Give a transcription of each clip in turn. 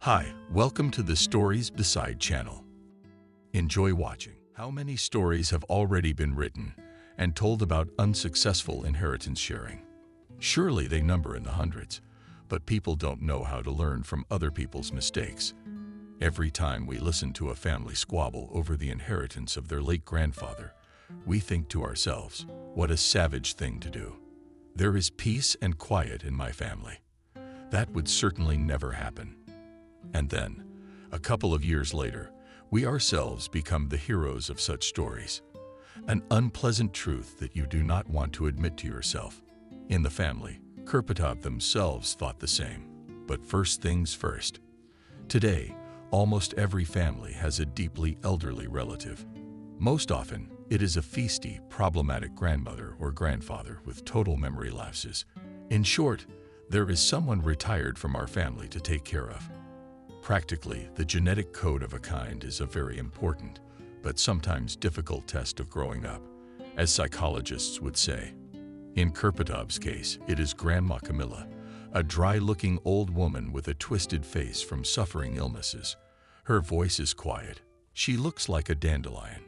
Hi, welcome to the Stories Beside channel. Enjoy watching. How many stories have already been written and told about unsuccessful inheritance sharing? Surely they number in the hundreds, but people don't know how to learn from other people's mistakes. Every time we listen to a family squabble over the inheritance of their late grandfather, we think to ourselves, what a savage thing to do. There is peace and quiet in my family. That would certainly never happen. And then, a couple of years later, we ourselves become the heroes of such stories. An unpleasant truth that you do not want to admit to yourself. In the family, Kurpatov themselves thought the same. But first things first. Today, almost every family has a deeply elderly relative. Most often, it is a feisty, problematic grandmother or grandfather with total memory lapses. In short, there is someone retired from our family to take care of. Practically, the genetic code of a kind is a very important, but sometimes difficult test of growing up, as psychologists would say. In Kurpatov's case, it is Grandma Camilla, a dry-looking old woman with a twisted face from suffering illnesses. Her voice is quiet. She looks like a dandelion.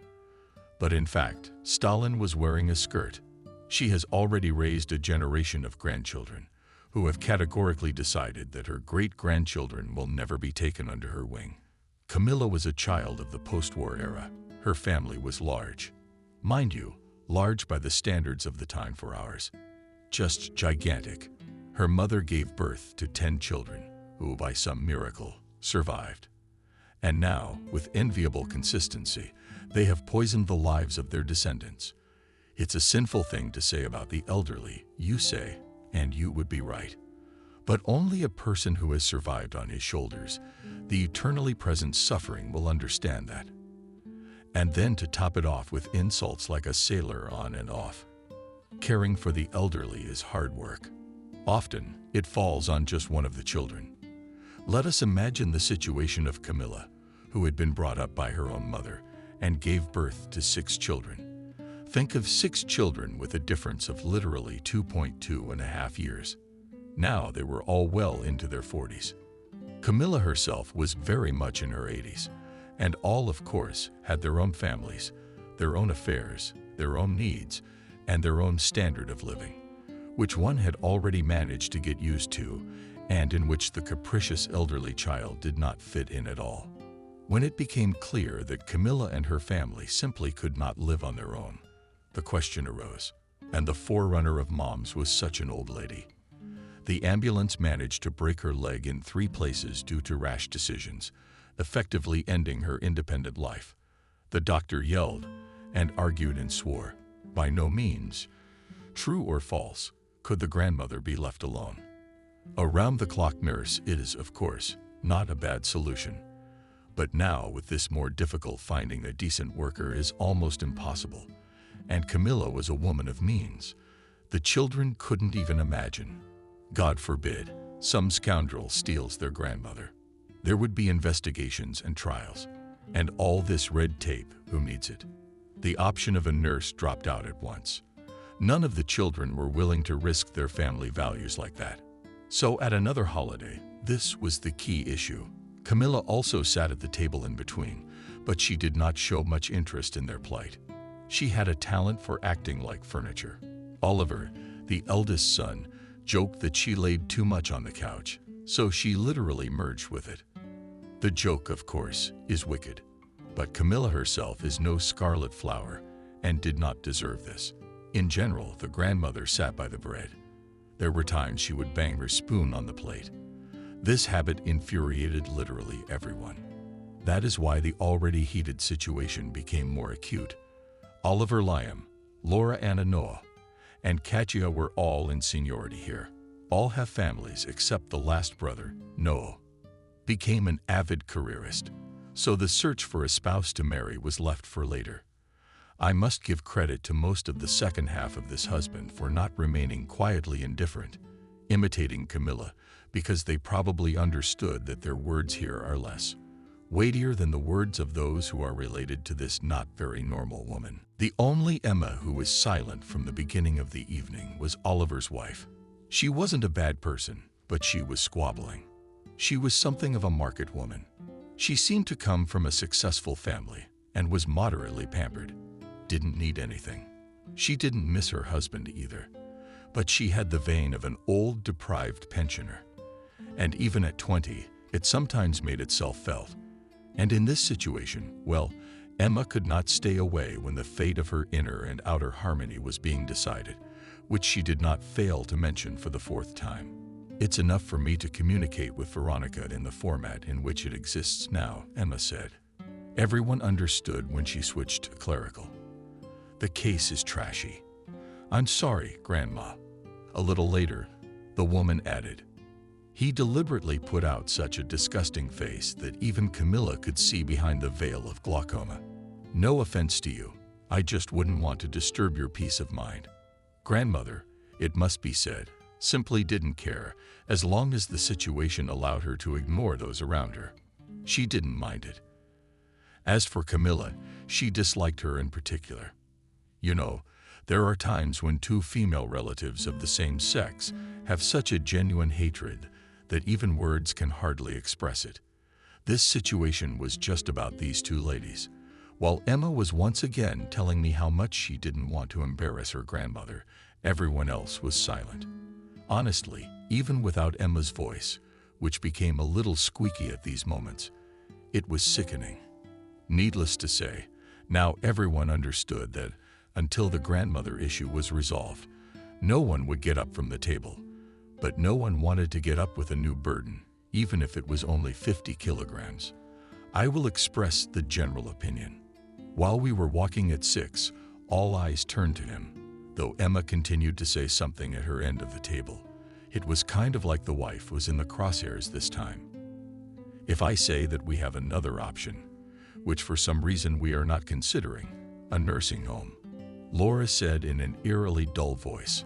But in fact, Stalin was wearing a skirt. She has already raised a generation of grandchildren who have categorically decided that her great-grandchildren will never be taken under her wing. Camilla was a child of the post-war era. Her family was large. Mind you, large by the standards of the time for ours. Just gigantic. Her mother gave birth to 10 children, who by some miracle survived. And now, with enviable consistency, they have poisoned the lives of their descendants. It's a sinful thing to say about the elderly, you say, and you would be right. But only a person who has survived on his shoulders the eternally present suffering will understand that. And then to top it off with insults like a sailor on and off. Caring for the elderly is hard work. Often, it falls on just one of the children. Let us imagine the situation of Camilla, who had been brought up by her own mother and gave birth to 6 children. Think of 6 children with a difference of literally 2.5 years. Now they were all well into their 40s. Camilla herself was very much in her 80s, and all, of course, had their own families, their own affairs, their own needs, and their own standard of living, which one had already managed to get used to, and in which the capricious elderly child did not fit in at all. When it became clear that Camilla and her family simply could not live on their own, the question arose, and the forerunner of moms was such an old lady. The ambulance managed to break her leg in 3 places due to rash decisions, effectively ending her independent life. The doctor yelled and argued and swore. By no means, true or false, could the grandmother be left alone. A round-the-clock nurse is, of course, not a bad solution. But now, with this more difficult, finding a decent worker is almost impossible. And Camilla was a woman of means. The children couldn't even imagine. God forbid, some scoundrel steals their grandmother. There would be investigations and trials. And all this red tape, who needs it? The option of a nurse dropped out at once. None of the children were willing to risk their family values like that. So at another holiday, this was the key issue. Camilla also sat at the table in between, but she did not show much interest in their plight. She had a talent for acting like furniture. Oliver, the eldest son, joked that she laid too much on the couch, so she literally merged with it. The joke, of course, is wicked. But Camilla herself is no scarlet flower and did not deserve this. In general, the grandmother sat by the bread. There were times she would bang her spoon on the plate. This habit infuriated literally everyone. That is why the already heated situation became more acute. Oliver Liam, Laura Anna Noah, and Katya were all in seniority here. All have families except the last brother, Noah, became an avid careerist, so the search for a spouse to marry was left for later. I must give credit to most of the second half of this husband for not remaining quietly indifferent, imitating Camilla, because they probably understood that their words here are less weightier than the words of those who are related to this not very normal woman. The only Emma who was silent from the beginning of the evening was Oliver's wife. She wasn't a bad person, but she was squabbling. She was something of a market woman. She seemed to come from a successful family and was moderately pampered. Didn't need anything. She didn't miss her husband either, but she had the vein of an old, deprived pensioner. And even at 20, it sometimes made itself felt. And in this situation, well, Emma could not stay away when the fate of her inner and outer harmony was being decided, which she did not fail to mention for the fourth time. It's enough for me to communicate with Veronica in the format in which it exists now, Emma said. Everyone understood when she switched to clerical. The case is trashy. I'm sorry, Grandma. A little later, the woman added. He deliberately put out such a disgusting face that even Camilla could see behind the veil of glaucoma. No offense to you, I just wouldn't want to disturb your peace of mind. Grandmother, it must be said, simply didn't care as long as the situation allowed her to ignore those around her. She didn't mind it. As for Camilla, she disliked her in particular. You know, there are times when two female relatives of the same sex have such a genuine hatred that even words can hardly express it. This situation was just about these two ladies. While Emma was once again telling me how much she didn't want to embarrass her grandmother, everyone else was silent. Honestly, even without Emma's voice, which became a little squeaky at these moments, it was sickening. Needless to say, now everyone understood that until the grandmother issue was resolved, no one would get up from the table. But no one wanted to get up with a new burden, even if it was only 50 kilograms. I will express the general opinion. While we were walking at 6, all eyes turned to him, though Emma continued to say something at her end of the table. It was kind of like the wife was in the crosshairs this time. If I say that we have another option, which for some reason we are not considering, a nursing home, Laura said in an eerily dull voice.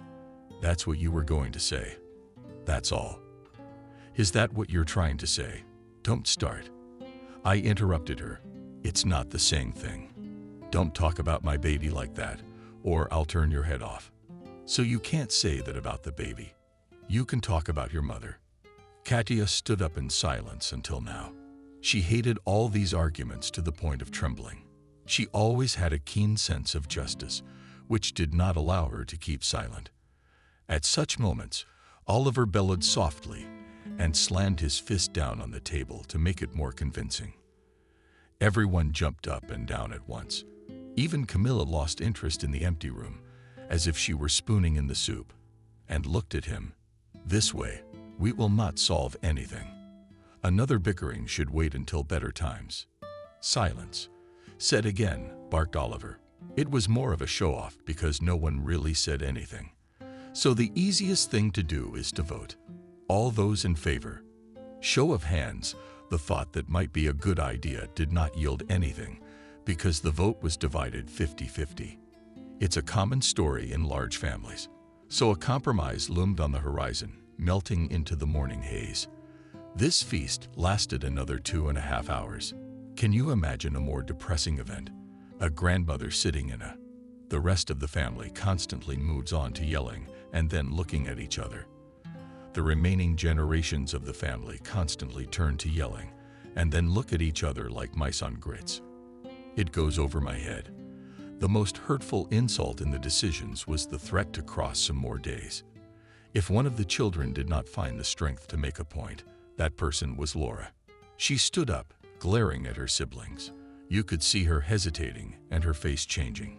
That's what you were going to say. That's all. Is that what you're trying to say? Don't start. I interrupted her. It's not the same thing. Don't talk about my baby like that, or I'll turn your head off. So you can't say that about the baby. You can talk about your mother. Katia stood up in silence until now. She hated all these arguments to the point of trembling. She always had a keen sense of justice, which did not allow her to keep silent. At such moments, Oliver bellowed softly and slammed his fist down on the table to make it more convincing. Everyone jumped up and down at once. Even Camilla lost interest in the empty room, as if she were spooning in the soup, and looked at him. This way, we will not solve anything. Another bickering should wait until better times. Silence. Said again, barked Oliver. It was more of a show-off because no one really said anything. So the easiest thing to do is to vote. All those in favor. Show of hands, the thought that might be a good idea did not yield anything because the vote was divided 50-50. It's a common story in large families. So a compromise loomed on the horizon, melting into the morning haze. This feast lasted another 2.5 hours. Can you imagine a more depressing event? A grandmother sitting in the rest of the family constantly moves on to yelling and then looking at each other. The remaining generations of the family constantly turn to yelling and then look at each other like mice on grits. It goes over my head. The most hurtful insult in the decisions was the threat to cross some more days. If one of the children did not find the strength to make a point, that person was Laura. She stood up, glaring at her siblings. You could see her hesitating and her face changing.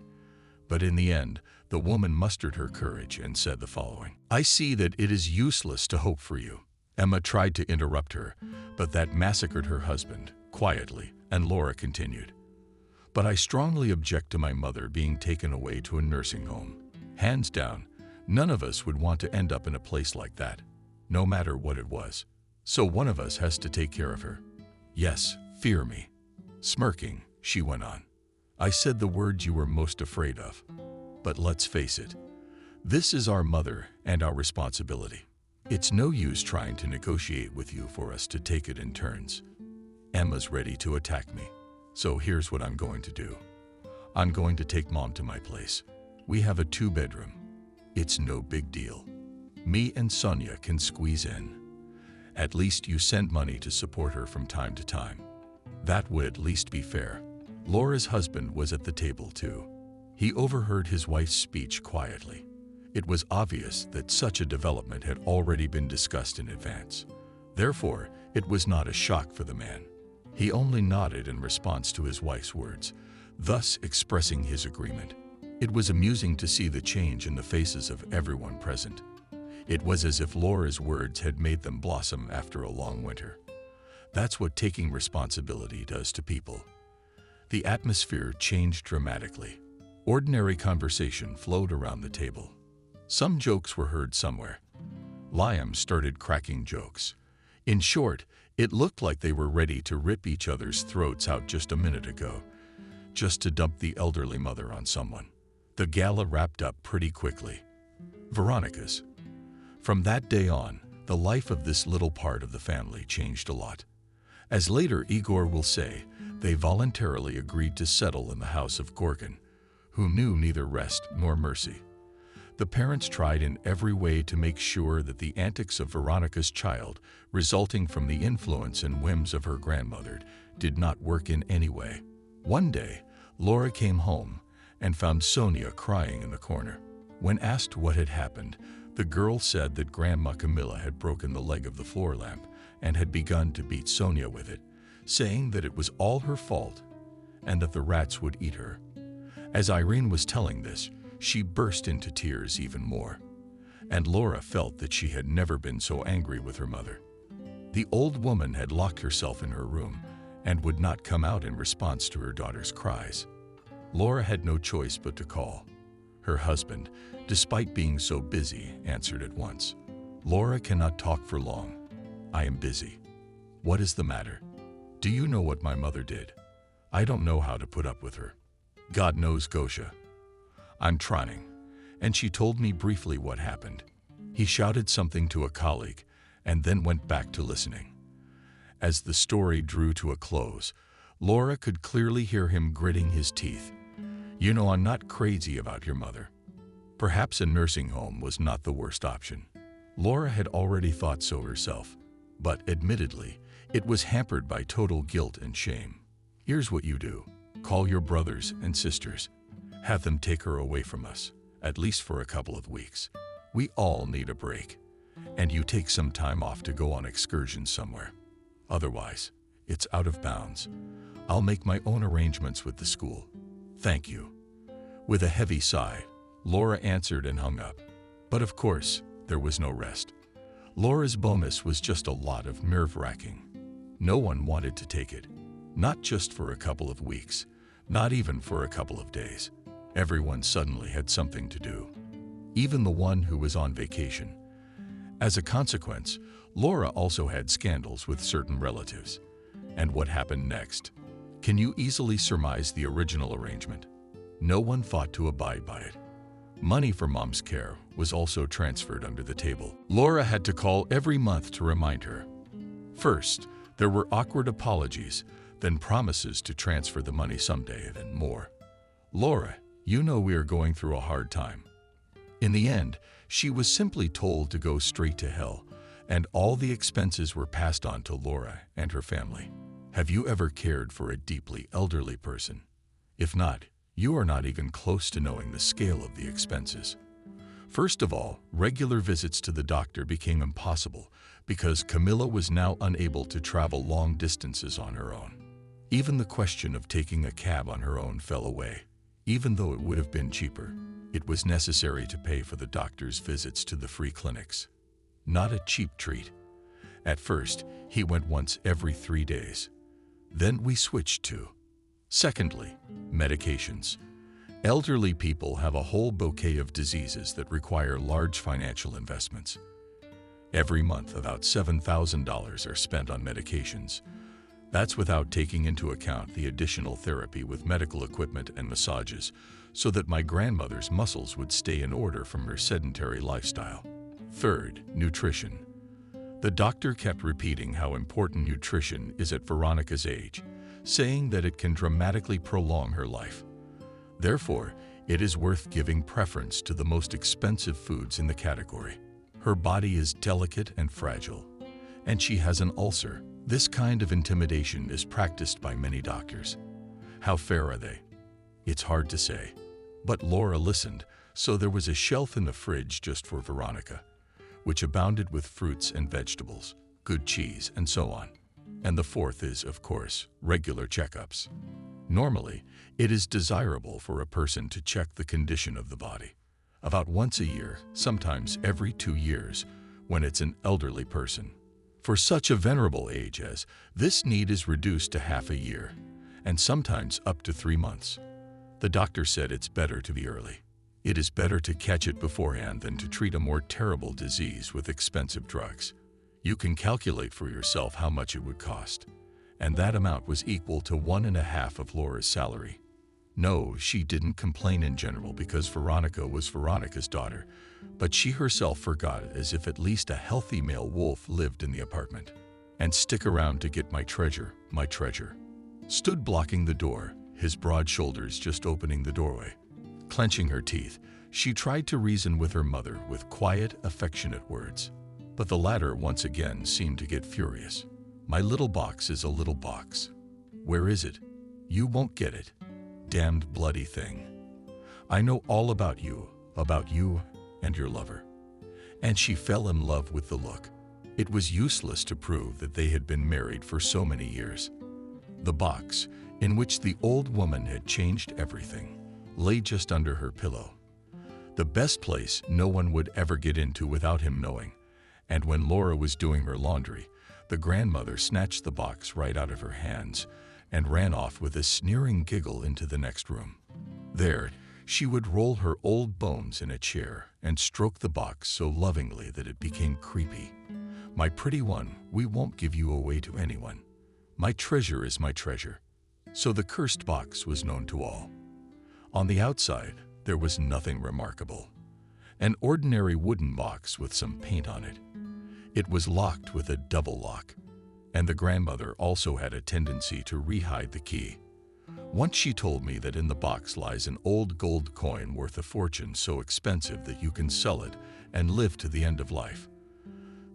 But in the end, the woman mustered her courage and said the following. I see that it is useless to hope for you. Emma tried to interrupt her, but that massacred her husband, quietly, and Laura continued. But I strongly object to my mother being taken away to a nursing home. Hands down, none of us would want to end up in a place like that, no matter what it was. So one of us has to take care of her. Yes, fear me. Smirking, she went on. I said the words you were most afraid of. But let's face it, this is our mother and our responsibility. It's no use trying to negotiate with you for us to take it in turns. Emma's ready to attack me. So here's what I'm going to do. I'm going to take Mom to my place. We have a 2-bedroom. It's no big deal. Me and Sonia can squeeze in. At least you sent money to support her from time to time. That would at least be fair. Laura's husband was at the table too. He overheard his wife's speech quietly. It was obvious that such a development had already been discussed in advance. Therefore, it was not a shock for the man. He only nodded in response to his wife's words, thus expressing his agreement. It was amusing to see the change in the faces of everyone present. It was as if Laura's words had made them blossom after a long winter. That's what taking responsibility does to people. The atmosphere changed dramatically. Ordinary conversation flowed around the table. Some jokes were heard somewhere. Liam started cracking jokes. In short, it looked like they were ready to rip each other's throats out just a minute ago, just to dump the elderly mother on someone. The gala wrapped up pretty quickly. Veronica's. From that day on, the life of this little part of the family changed a lot. As later Igor will say, they voluntarily agreed to settle in the house of Gorgon, who knew neither rest nor mercy. The parents tried in every way to make sure that the antics of Veronica's child, resulting from the influence and whims of her grandmother, did not work in any way. One day, Laura came home and found Sonia crying in the corner. When asked what had happened, the girl said that Grandma Camilla had broken the leg of the floor lamp and had begun to beat Sonia with it, saying that it was all her fault and that the rats would eat her. As Irene was telling this, she burst into tears even more, and Laura felt that she had never been so angry with her mother. The old woman had locked herself in her room and would not come out in response to her daughter's cries. Laura had no choice but to call. Her husband, despite being so busy, answered at once. Laura cannot talk for long. I am busy. What is the matter? Do you know what my mother did? I don't know how to put up with her. God knows, Gosha. I'm trying. And she told me briefly what happened. He shouted something to a colleague and then went back to listening. As the story drew to a close, Laura could clearly hear him gritting his teeth. You know, I'm not crazy about your mother. Perhaps a nursing home was not the worst option. Laura had already thought so herself, but admittedly, it was hampered by total guilt and shame. Here's what you do. Call your brothers and sisters. Have them take her away from us, at least for a couple of weeks. We all need a break. And you take some time off to go on excursions somewhere. Otherwise, it's out of bounds. I'll make my own arrangements with the school. Thank you. With a heavy sigh, Laura answered and hung up. But of course, there was no rest. Laura's bonus was just a lot of nerve-wracking. No one wanted to take it. Not just for a couple of weeks, not even for a couple of days. Everyone suddenly had something to do. Even the one who was on vacation. As a consequence, Laura also had scandals with certain relatives. And what happened next? Can you easily surmise the original arrangement? No one thought to abide by it. Money for Mom's care was also transferred under the table. Laura had to call every month to remind her. First, there were awkward apologies, then promises to transfer the money someday, and more. Laura, you know we are going through a hard time. In the end, she was simply told to go straight to hell, and all the expenses were passed on to Laura and her family. Have you ever cared for a deeply elderly person? If not, you are not even close to knowing the scale of the expenses. First of all, regular visits to the doctor became impossible because Camilla was now unable to travel long distances on her own. Even the question of taking a cab on her own fell away. Even though it would have been cheaper, it was necessary to pay for the doctor's visits to the free clinics. Not a cheap treat. At first, he went once every 3 days. Then we switched to. Secondly, medications. Elderly people have a whole bouquet of diseases that require large financial investments. Every month, about $7,000 are spent on medications. That's without taking into account the additional therapy with medical equipment and massages, so that my grandmother's muscles would stay in order from her sedentary lifestyle. Third, nutrition. The doctor kept repeating how important nutrition is at Veronica's age, saying that it can dramatically prolong her life. Therefore, it is worth giving preference to the most expensive foods in the category. Her body is delicate and fragile, and she has an ulcer. This kind of intimidation is practiced by many doctors. How fair are they? It's hard to say. But Laura listened, so there was a shelf in the fridge just for Veronica, which abounded with fruits and vegetables, good cheese, and so on. And the fourth is, of course, regular checkups. Normally, it is desirable for a person to check the condition of the body about once a year, sometimes every 2 years, when it's an elderly person. For such a venerable age as this, need is reduced to half a year, and sometimes up to 3 months. The doctor said it's better to be early. It is better to catch it beforehand than to treat a more terrible disease with expensive drugs. You can calculate for yourself how much it would cost, and that amount was equal to 1.5 of Laura's salary. No, she didn't complain in general because Veronica was Veronica's daughter, but she herself forgot it as if at least a healthy male wolf lived in the apartment. And stick around to get my treasure, stood blocking the door, his broad shoulders just opening the doorway. Clenching her teeth, she tried to reason with her mother with quiet, affectionate words. But the latter once again seemed to get furious. My little box is a little box. Where is it? You won't get it. Damned bloody thing. I know all about you and your lover. And she fell in love with the look. It was useless to prove that they had been married for so many years. The box, in which the old woman had changed everything, lay just under her pillow. The best place no one would ever get into without him knowing. And when Laura was doing her laundry, the grandmother snatched the box right out of her hands and ran off with a sneering giggle into the next room. There, she would roll her old bones in a chair and stroke the box so lovingly that it became creepy. My pretty one, we won't give you away to anyone. My treasure is my treasure. So the cursed box was known to all. On the outside, there was nothing remarkable. An ordinary wooden box with some paint on it. It was locked with a double lock, and the grandmother also had a tendency to re-hide the key. Once she told me that in the box lies an old gold coin worth a fortune, so expensive that you can sell it and live to the end of life.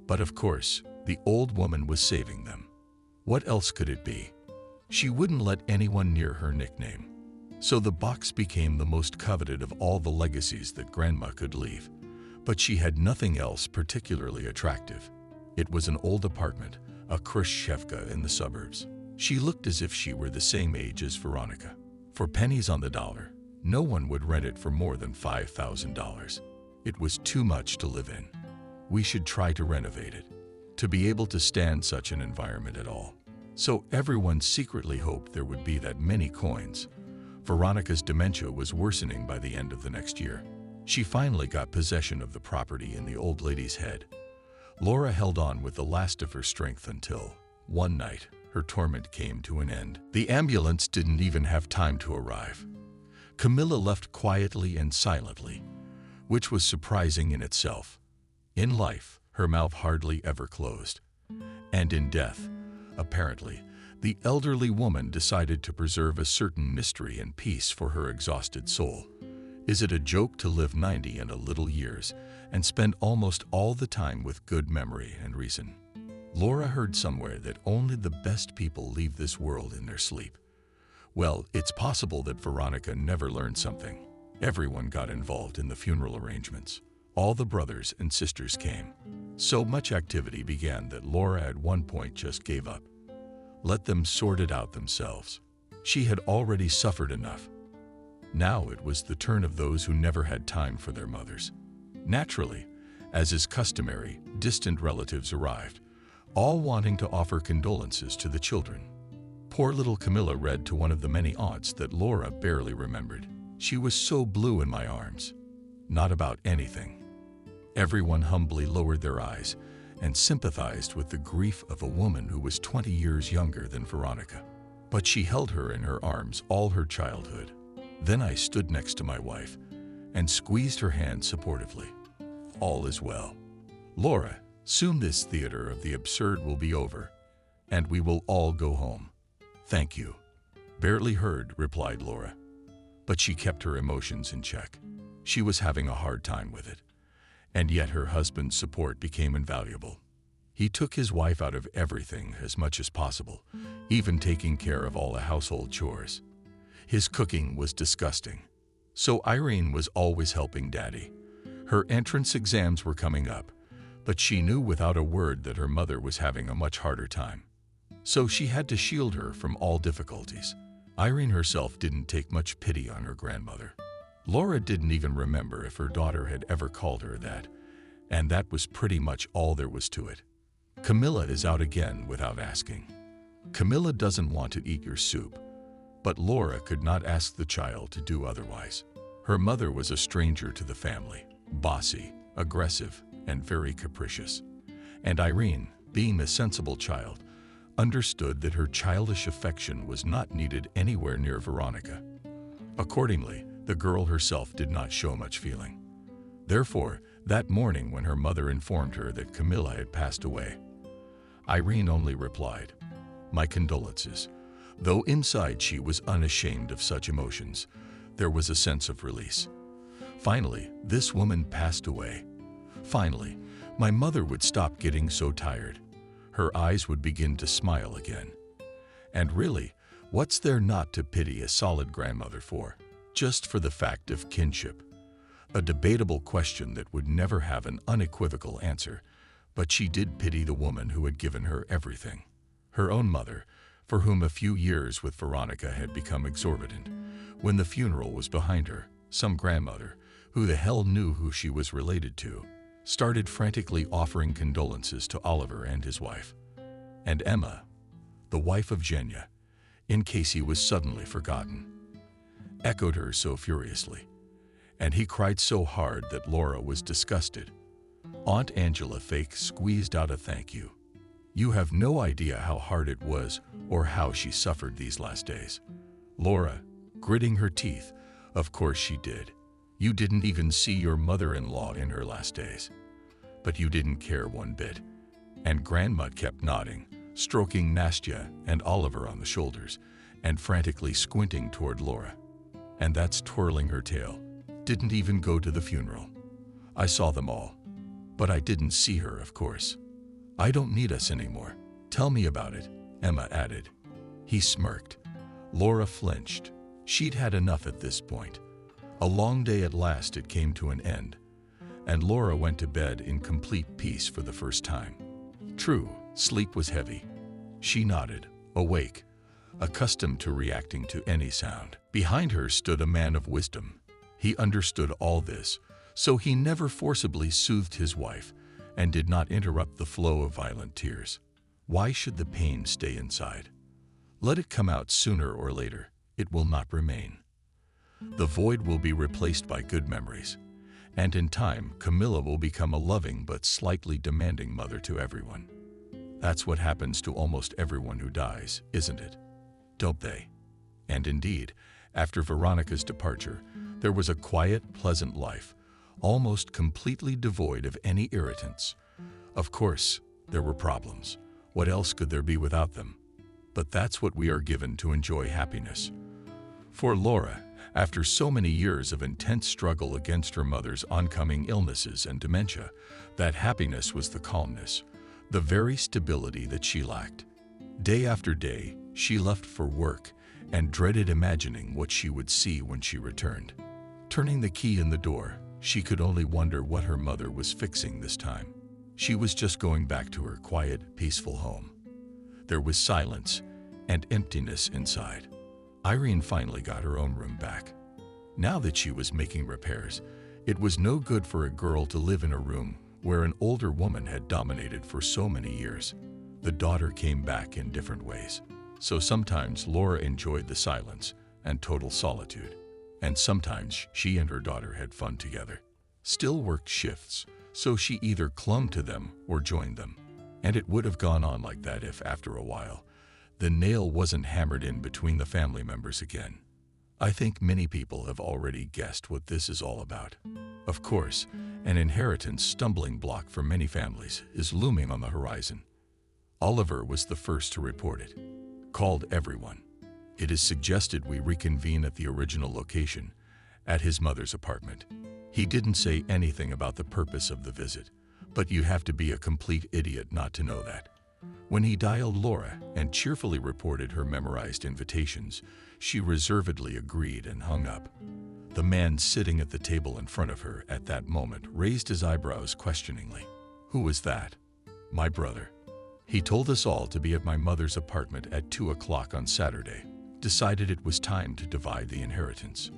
But of course, the old woman was saving them. What else could it be? She wouldn't let anyone near her nickname. So the box became the most coveted of all the legacies that Grandma could leave. But she had nothing else particularly attractive. It was an old apartment, a Khrushchevka in the suburbs. She looked as if she were the same age as Veronica. For pennies on the dollar, no one would rent it for more than $5,000. It was too much to live in. We should try to renovate it, to be able to stand such an environment at all. So everyone secretly hoped there would be that many coins. Veronica's dementia was worsening by the end of the next year. She finally got possession of the property in the old lady's head. Laura held on with the last of her strength until, one night, her torment came to an end. The ambulance didn't even have time to arrive. Camilla left quietly and silently, which was surprising in itself. In life, her mouth hardly ever closed. And in death, apparently, the elderly woman decided to preserve a certain mystery and peace for her exhausted soul. Is it a joke to live 90 and a little years and spend almost all the time with good memory and reason? Laura heard somewhere that only the best people leave this world in their sleep. Well, it's possible that Veronica never learned something. Everyone got involved in the funeral arrangements. All the brothers and sisters came. So much activity began that Laura at one point just gave up. Let them sort it out themselves. She had already suffered enough. Now it was the turn of those who never had time for their mothers. Naturally, as is customary, distant relatives arrived, all wanting to offer condolences to the children. Poor little Camilla read to one of the many aunts that Laura barely remembered. She was so blue in my arms. Not about anything. Everyone humbly lowered their eyes and sympathized with the grief of a woman who was 20 years younger than Veronica. But she held her in her arms all her childhood. Then I stood next to my wife and squeezed her hand supportively. All is well. Laura, soon this theater of the absurd will be over, and we will all go home. Thank you. Barely heard, replied Laura. But she kept her emotions in check. She was having a hard time with it, and yet her husband's support became invaluable. He took his wife out of everything as much as possible, even taking care of all the household chores. His cooking was disgusting. So Irene was always helping Daddy. Her entrance exams were coming up, but she knew without a word that her mother was having a much harder time. So she had to shield her from all difficulties. Irene herself didn't take much pity on her grandmother. Laura didn't even remember if her daughter had ever called her that, and that was pretty much all there was to it. Camilla is out again without asking. Camilla doesn't want to eat your soup, but Laura could not ask the child to do otherwise. Her mother was a stranger to the family, bossy, aggressive, and very capricious. And Irene, being a sensible child, understood that her childish affection was not needed anywhere near Veronica. Accordingly, the girl herself did not show much feeling. Therefore, that morning when her mother informed her that Camilla had passed away, Irene only replied, "My condolences." Though inside she was unashamed of such emotions, there was a sense of release. Finally, this woman passed away. Finally, my mother would stop getting so tired. Her eyes would begin to smile again. And really, what's there not to pity a solid grandmother for? Just for the fact of kinship. A debatable question that would never have an unequivocal answer, but she did pity the woman who had given her everything. Her own mother, for whom a few years with Veronica had become exorbitant. When the funeral was behind her, some grandmother, who the hell knew who she was related to, started frantically offering condolences to Oliver and his wife. And Emma, the wife of Jenya, in case he was suddenly forgotten, echoed her so furiously. And he cried so hard that Laura was disgusted. Aunt Angela fake squeezed out a thank you. You have no idea how hard it was or how she suffered these last days. Laura, gritting her teeth, of course she did. You didn't even see your mother-in-law in her last days. But you didn't care one bit. And Grandma kept nodding, stroking Nastya and Oliver on the shoulders, and frantically squinting toward Laura. And that's twirling her tail. Didn't even go to the funeral. I saw them all. But I didn't see her, of course. I don't need us anymore. Tell me about it, Emma added. He smirked. Laura flinched. She'd had enough at this point. A long day at last it came to an end, and Laura went to bed in complete peace for the first time. True, sleep was heavy. She nodded, awake, accustomed to reacting to any sound. Behind her stood a man of wisdom. He understood all this, so he never forcibly soothed his wife and did not interrupt the flow of violent tears. Why should the pain stay inside? Let it come out sooner or later. It will not remain. The void will be replaced by good memories, and in time, Camilla will become a loving but slightly demanding mother to everyone. That's what happens to almost everyone who dies, isn't it? Don't they? And indeed, after Veronica's departure, there was a quiet, pleasant life, almost completely devoid of any irritants. Of course, there were problems. What else could there be without them? But that's what we are given to enjoy happiness. For Laura, after so many years of intense struggle against her mother's oncoming illnesses and dementia, that happiness was the calmness, the very stability that she lacked. Day after day, she left for work and dreaded imagining what she would see when she returned. Turning the key in the door, she could only wonder what her mother was fixing this time. She was just going back to her quiet, peaceful home. There was silence and emptiness inside. Irene finally got her own room back. Now that she was making repairs, it was no good for a girl to live in a room where an older woman had dominated for so many years. The daughter came back in different ways. So sometimes Laura enjoyed the silence and total solitude, and sometimes she and her daughter had fun together. Still worked shifts, so she either clung to them or joined them. And it would have gone on like that if, after a while, the nail wasn't hammered in between the family members again. I think many people have already guessed what this is all about. Of course, an inheritance stumbling block for many families is looming on the horizon. Oliver was the first to report it. Called everyone. It is suggested we reconvene at the original location, at his mother's apartment. He didn't say anything about the purpose of the visit, But you have to be a complete idiot not to know that. When he dialed Laura and cheerfully reported her memorized invitations, she reservedly agreed and hung up. The man sitting at the table in front of her at that moment raised his eyebrows questioningly. Who was that? My brother. He told us all to be at my mother's apartment at 2 o'clock on Saturday. Decided it was time to divide the inheritance.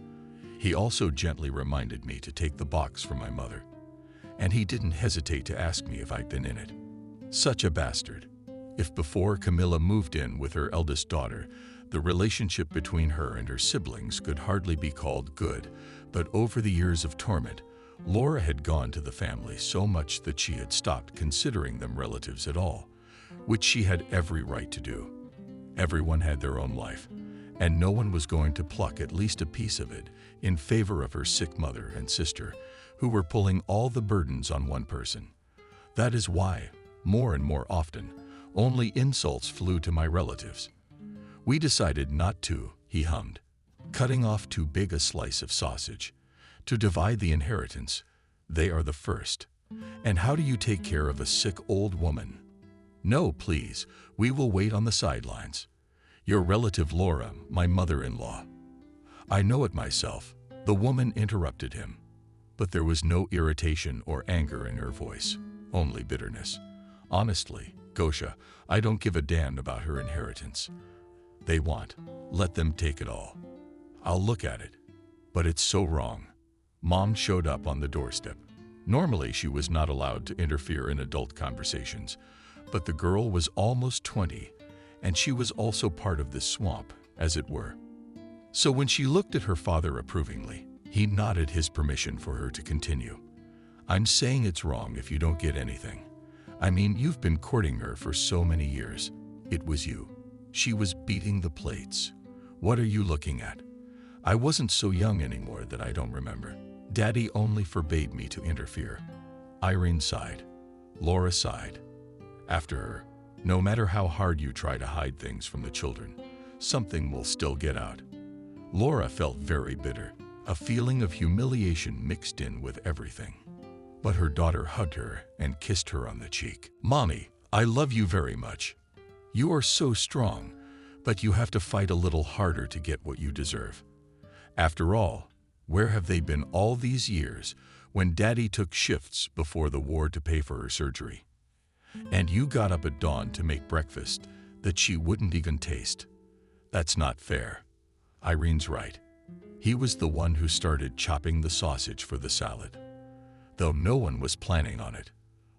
He also gently reminded me to take the box for my mother. And he didn't hesitate to ask me if I'd been in it. Such a bastard. If before Camilla moved in with her eldest daughter, the relationship between her and her siblings could hardly be called good, but over the years of torment, Laura had gone to the family so much that she had stopped considering them relatives at all, which she had every right to do. Everyone had their own life, and no one was going to pluck at least a piece of it in favor of her sick mother and sister, who were pulling all the burdens on one person. That is why, more and more often, only insults flew to my relatives. We decided not to, he hummed, cutting off too big a slice of sausage. To divide the inheritance, they are the first. And how do you take care of a sick old woman? No, please, we will wait on the sidelines. Your relative Laura, my mother-in-law. I know it myself, the woman interrupted him. But there was no irritation or anger in her voice, only bitterness. Honestly, Gosha, I don't give a damn about her inheritance. They want, let them take it all. I'll look at it. But it's so wrong. Mom showed up on the doorstep. Normally, she was not allowed to interfere in adult conversations, but the girl was almost 20, and she was also part of this swamp, as it were. So when she looked at her father approvingly, he nodded his permission for her to continue. I'm saying it's wrong if you don't get anything. I mean, you've been courting her for so many years. It was you. She was beating the plates. What are you looking at? I wasn't so young anymore that I don't remember. Daddy only forbade me to interfere. Irene sighed. Laura sighed. After her, no matter how hard you try to hide things from the children, something will still get out. Laura felt very bitter, a feeling of humiliation mixed in with everything. But her daughter hugged her and kissed her on the cheek. Mommy, I love you very much. You are so strong, but you have to fight a little harder to get what you deserve. After all, where have they been all these years when Daddy took shifts before the war to pay for her surgery? And you got up at dawn to make breakfast that she wouldn't even taste. That's not fair. Irene's right. He was the one who started chopping the sausage for the salad. Though no one was planning on it.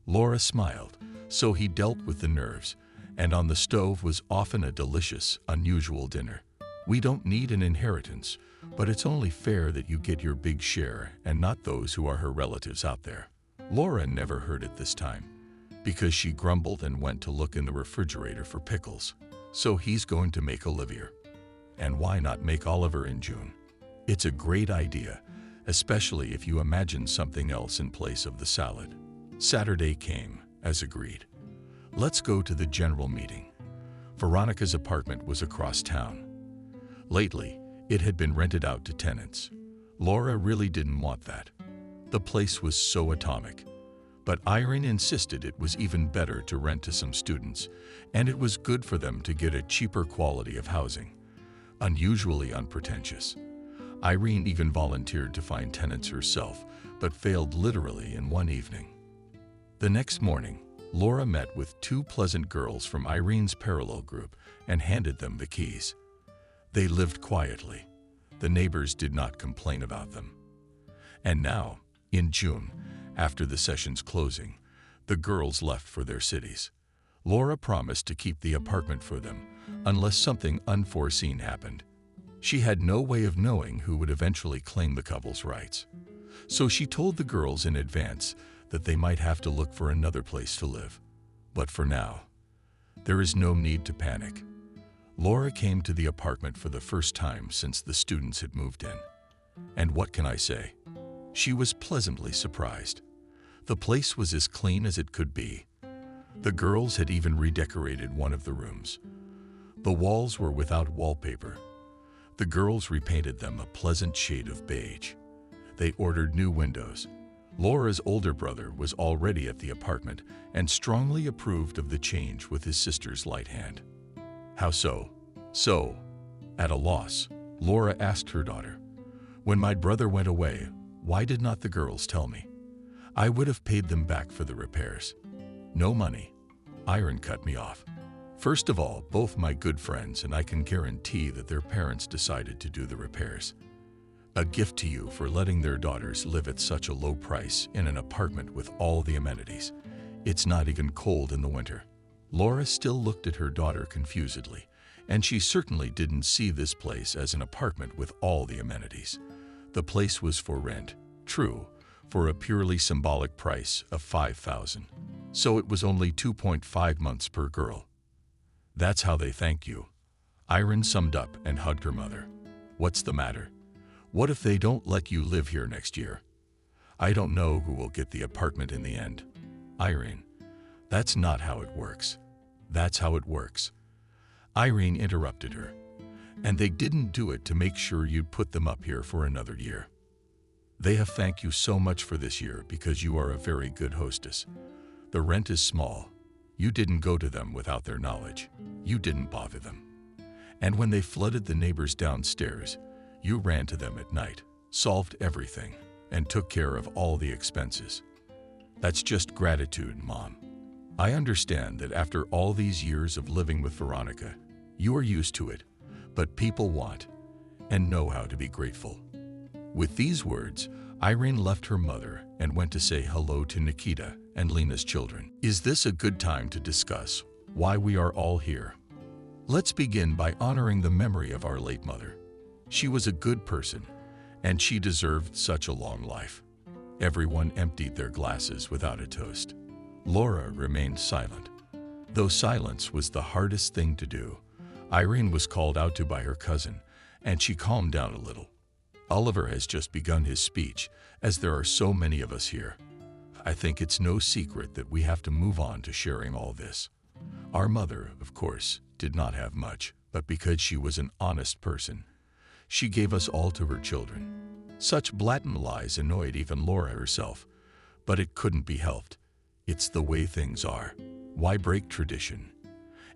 Laura smiled, so he dealt with the nerves, and on the stove was often a delicious, unusual dinner. We don't need an inheritance, but it's only fair that you get your big share and not those who are her relatives out there. Laura never heard it this time, because she grumbled and went to look in the refrigerator for pickles. So he's going to make Olivier. And why not make Oliver in June? It's a great idea, especially if you imagine something else in place of the salad. Saturday came, as agreed. Let's go to the general meeting. Veronica's apartment was across town. Lately, it had been rented out to tenants. Laura really didn't want that. The place was so atomic. But Irene insisted it was even better to rent to some students, and it was good for them to get a cheaper quality of housing. Unusually unpretentious. Irene even volunteered to find tenants herself, but failed literally in one evening. The next morning, Laura met with two pleasant girls from Irene's parallel group and handed them the keys. They lived quietly. The neighbors did not complain about them. And now, in June, after the session's closing, the girls left for their cities. Laura promised to keep the apartment for them unless something unforeseen happened. She had no way of knowing who would eventually claim the couple's rights. So she told the girls in advance that they might have to look for another place to live. But for now, there is no need to panic. Laura came to the apartment for the first time since the students had moved in. And what can I say? She was pleasantly surprised. The place was as clean as it could be. The girls had even redecorated one of the rooms. The walls were without wallpaper. The girls repainted them a pleasant shade of beige. They ordered new windows. Laura's older brother was already at the apartment and strongly approved of the change with his sister's light hand. How so? So, at a loss, Laura asked her daughter, "When my brother went away, why did not the girls tell me? I would have paid them back for the repairs." "No money." Irene cut me off. "First of all, both my good friends and I can guarantee that their parents decided to do the repairs. A gift to you for letting their daughters live at such a low price in an apartment with all the amenities. It's not even cold in the winter." Laura still looked at her daughter confusedly, and she certainly didn't see this place as an apartment with all the amenities. The place was for rent, true, for a purely symbolic price of $5,000. So it was only 2.5 months per girl. "That's how they thank you." Irene summed up and hugged her mother. "What's the matter? What if they don't let you live here next year? I don't know who will get the apartment in the end." "Irene, that's not how it works." "That's how it works." Irene interrupted her. "And they didn't do it to make sure you'd put them up here for another year. They have thanked you so much for this year because you are a very good hostess. The rent is small. You didn't go to them without their knowledge. You didn't bother them. And when they flooded the neighbors downstairs, you ran to them at night, solved everything, and took care of all the expenses. That's just gratitude, Mom. I understand that after all these years of living with Veronica, you are used to it, but people want and know how to be grateful." With these words, Irene left her mother and went to say hello to Nikita and Lena's children. Is this a good time to discuss why we are all here? Let's begin by honoring the memory of our late mother. She was a good person, and she deserved such a long life. Everyone emptied their glasses without a toast. Laura remained silent. Though silence was the hardest thing to do, Irene was called out to by her cousin, and she calmed down a little. "Oliver has just begun his speech, as there are so many of us here. I think it's no secret that we have to move on to sharing all this. Our mother, of course, did not have much, but because she was an honest person, she gave us all to her children." Such blatant lies annoyed even Laura herself, but it couldn't be helped. It's the way things are. Why break tradition?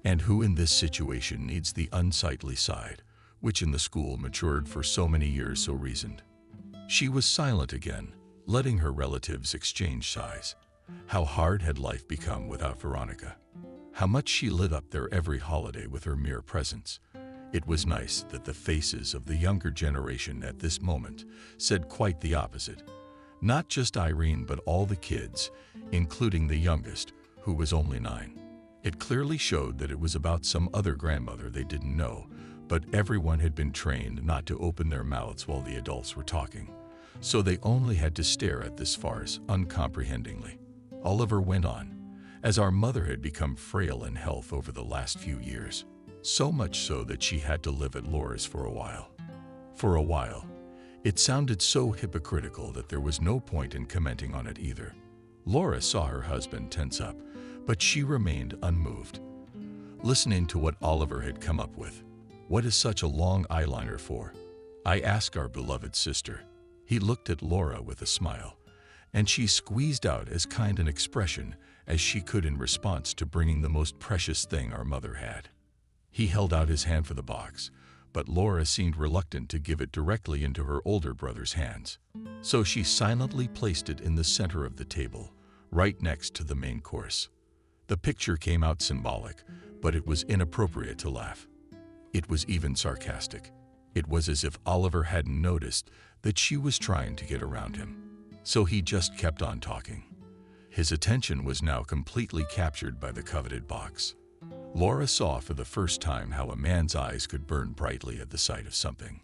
And who in this situation needs the unsightly side, which in the school matured for so many years so reasoned? She was silent again, letting her relatives exchange sighs. How hard had life become without Veronica? How much she lit up their every holiday with her mere presence. It was nice that the faces of the younger generation at this moment said quite the opposite. Not just Irene, but all the kids, including the youngest, who was only 9. It clearly showed that it was about some other grandmother they didn't know, but everyone had been trained not to open their mouths while the adults were talking, so they only had to stare at this farce uncomprehendingly. Oliver went on, "As our mother had become frail in health over the last few years, so much so that she had to live at Laura's for a while. For a while. It sounded so hypocritical that there was no point in commenting on it either." Laura saw her husband tense up, but she remained unmoved, listening to what Oliver had come up with. "What is such a long eyeliner for?" I asked our beloved sister. He looked at Laura with a smile, and she squeezed out as kind an expression as she could in response to bringing the most precious thing our mother had. He held out his hand for the box, but Laura seemed reluctant to give it directly into her older brother's hands. So she silently placed it in the center of the table, right next to the main course. The picture came out symbolic, but it was inappropriate to laugh. It was even sarcastic. It was as if Oliver hadn't noticed that she was trying to get around him. So he just kept on talking. His attention was now completely captured by the coveted box. Laura saw for the first time how a man's eyes could burn brightly at the sight of something.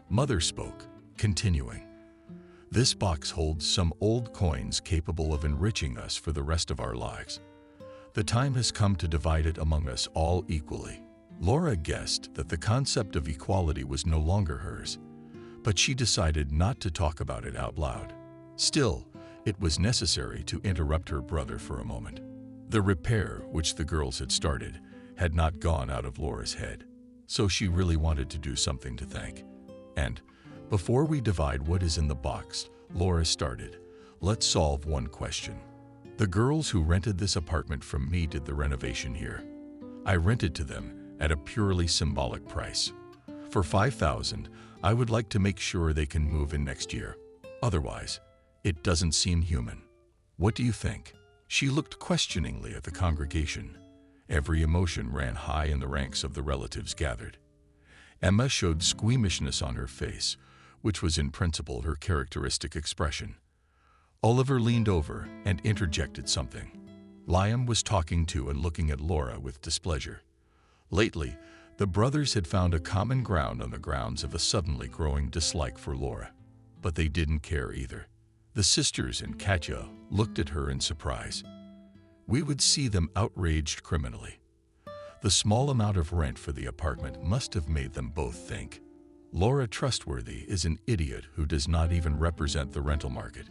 Mother spoke, continuing, "This box holds some old coins capable of enriching us for the rest of our lives. The time has come to divide it among us all equally." Laura guessed that the concept of equality was no longer hers, but she decided not to talk about it out loud. Still, it was necessary to interrupt her brother for a moment. The repair, which the girls had started, had not gone out of Laura's head, so she really wanted to do something to thank. "And, before we divide what is in the box," Laura started, Let's solve one question. The girls who rented this apartment from me did the renovation here. I rented to them at a purely symbolic price. For $5,000, I would like to make sure they can move in next year. Otherwise, it doesn't seem human. What do you think? She looked questioningly at the congregation. Every emotion ran high in the ranks of the relatives gathered. Emma showed squeamishness on her face, which was in principle her characteristic expression. Oliver leaned over and interjected something. Liam was talking to and looking at Laura with displeasure. Lately, the brothers had found a common ground on the grounds of a suddenly growing dislike for Laura. But they didn't care either. The sisters and Katya looked at her in surprise. We would see them outraged criminally. The small amount of rent for the apartment must have made them both think, Laura Trustworthy is an idiot who does not even represent the rental market.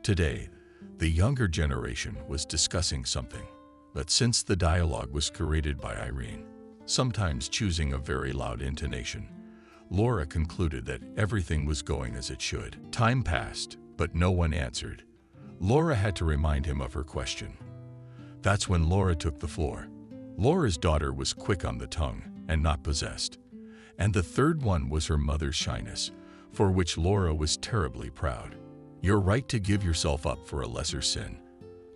Today, the younger generation was discussing something, but since the dialogue was curated by Irene, sometimes choosing a very loud intonation, Laura concluded that everything was going as it should. Time passed, but no one answered. Laura had to remind him of her question. That's when Laura took the floor. Laura's daughter was quick on the tongue and not possessed. And the third one was her mother's shyness, for which Laura was terribly proud. You're right to give yourself up for a lesser sin.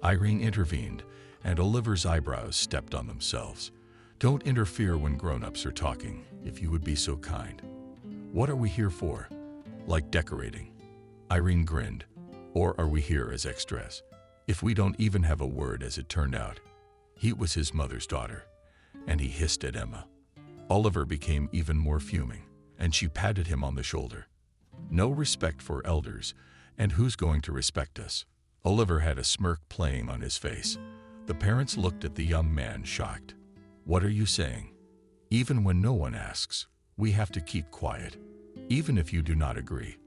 Irene intervened, and Oliver's eyebrows stepped on themselves. Don't interfere when grown-ups are talking, if you would be so kind. What are we here for? Like decorating? Irene grinned. Or are we here as extras? If we don't even have a word, as it turned out. He was his mother's daughter, and he hissed at Emma. Oliver became even more fuming, and she patted him on the shoulder. No respect for elders, and who's going to respect us? Oliver had a smirk playing on his face. The parents looked at the young man, shocked. What are you saying? Even when no one asks, we have to keep quiet, even if you do not agree.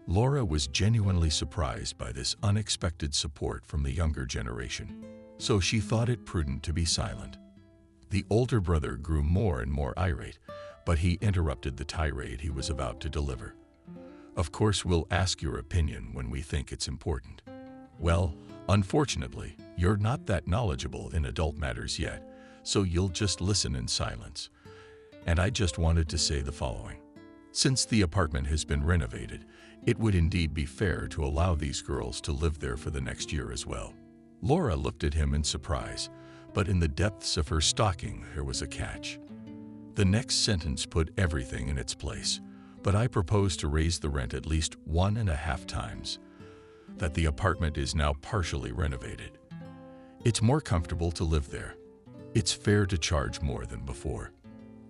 Laura was genuinely surprised by this unexpected support from the younger generation, so she thought it prudent to be silent. The older brother grew more and more irate, but he interrupted the tirade he was about to deliver. Of course, we'll ask your opinion when we think it's important. Well, unfortunately, you're not that knowledgeable in adult matters yet, so you'll just listen in silence. And I just wanted to say the following. Since the apartment has been renovated, it would indeed be fair to allow these girls to live there for the next year as well. Laura looked at him in surprise, but in the depths of her stocking there was a catch. The next sentence put everything in its place, but I propose to raise the rent at least 1.5 times. That the apartment is now partially renovated. It's more comfortable to live there. It's fair to charge more than before.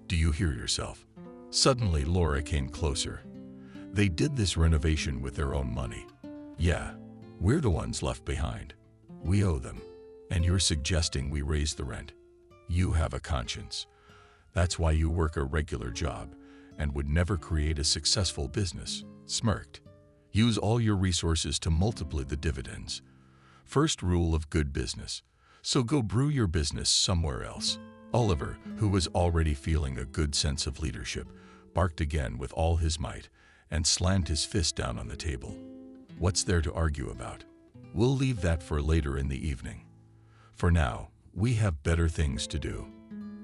Do you hear yourself? Suddenly, Laura came closer. They did this renovation with their own money. Yeah, we're the ones left behind. We owe them. And you're suggesting we raise the rent. You have a conscience. That's why you work a regular job and would never create a successful business. Smirked. Use all your resources to multiply the dividends. First rule of good business. So go brew your business somewhere else. Oliver, who was already feeling a good sense of leadership, barked again with all his might and slammed his fist down on the table. What's there to argue about? We'll leave that for later in the evening. For now, we have better things to do.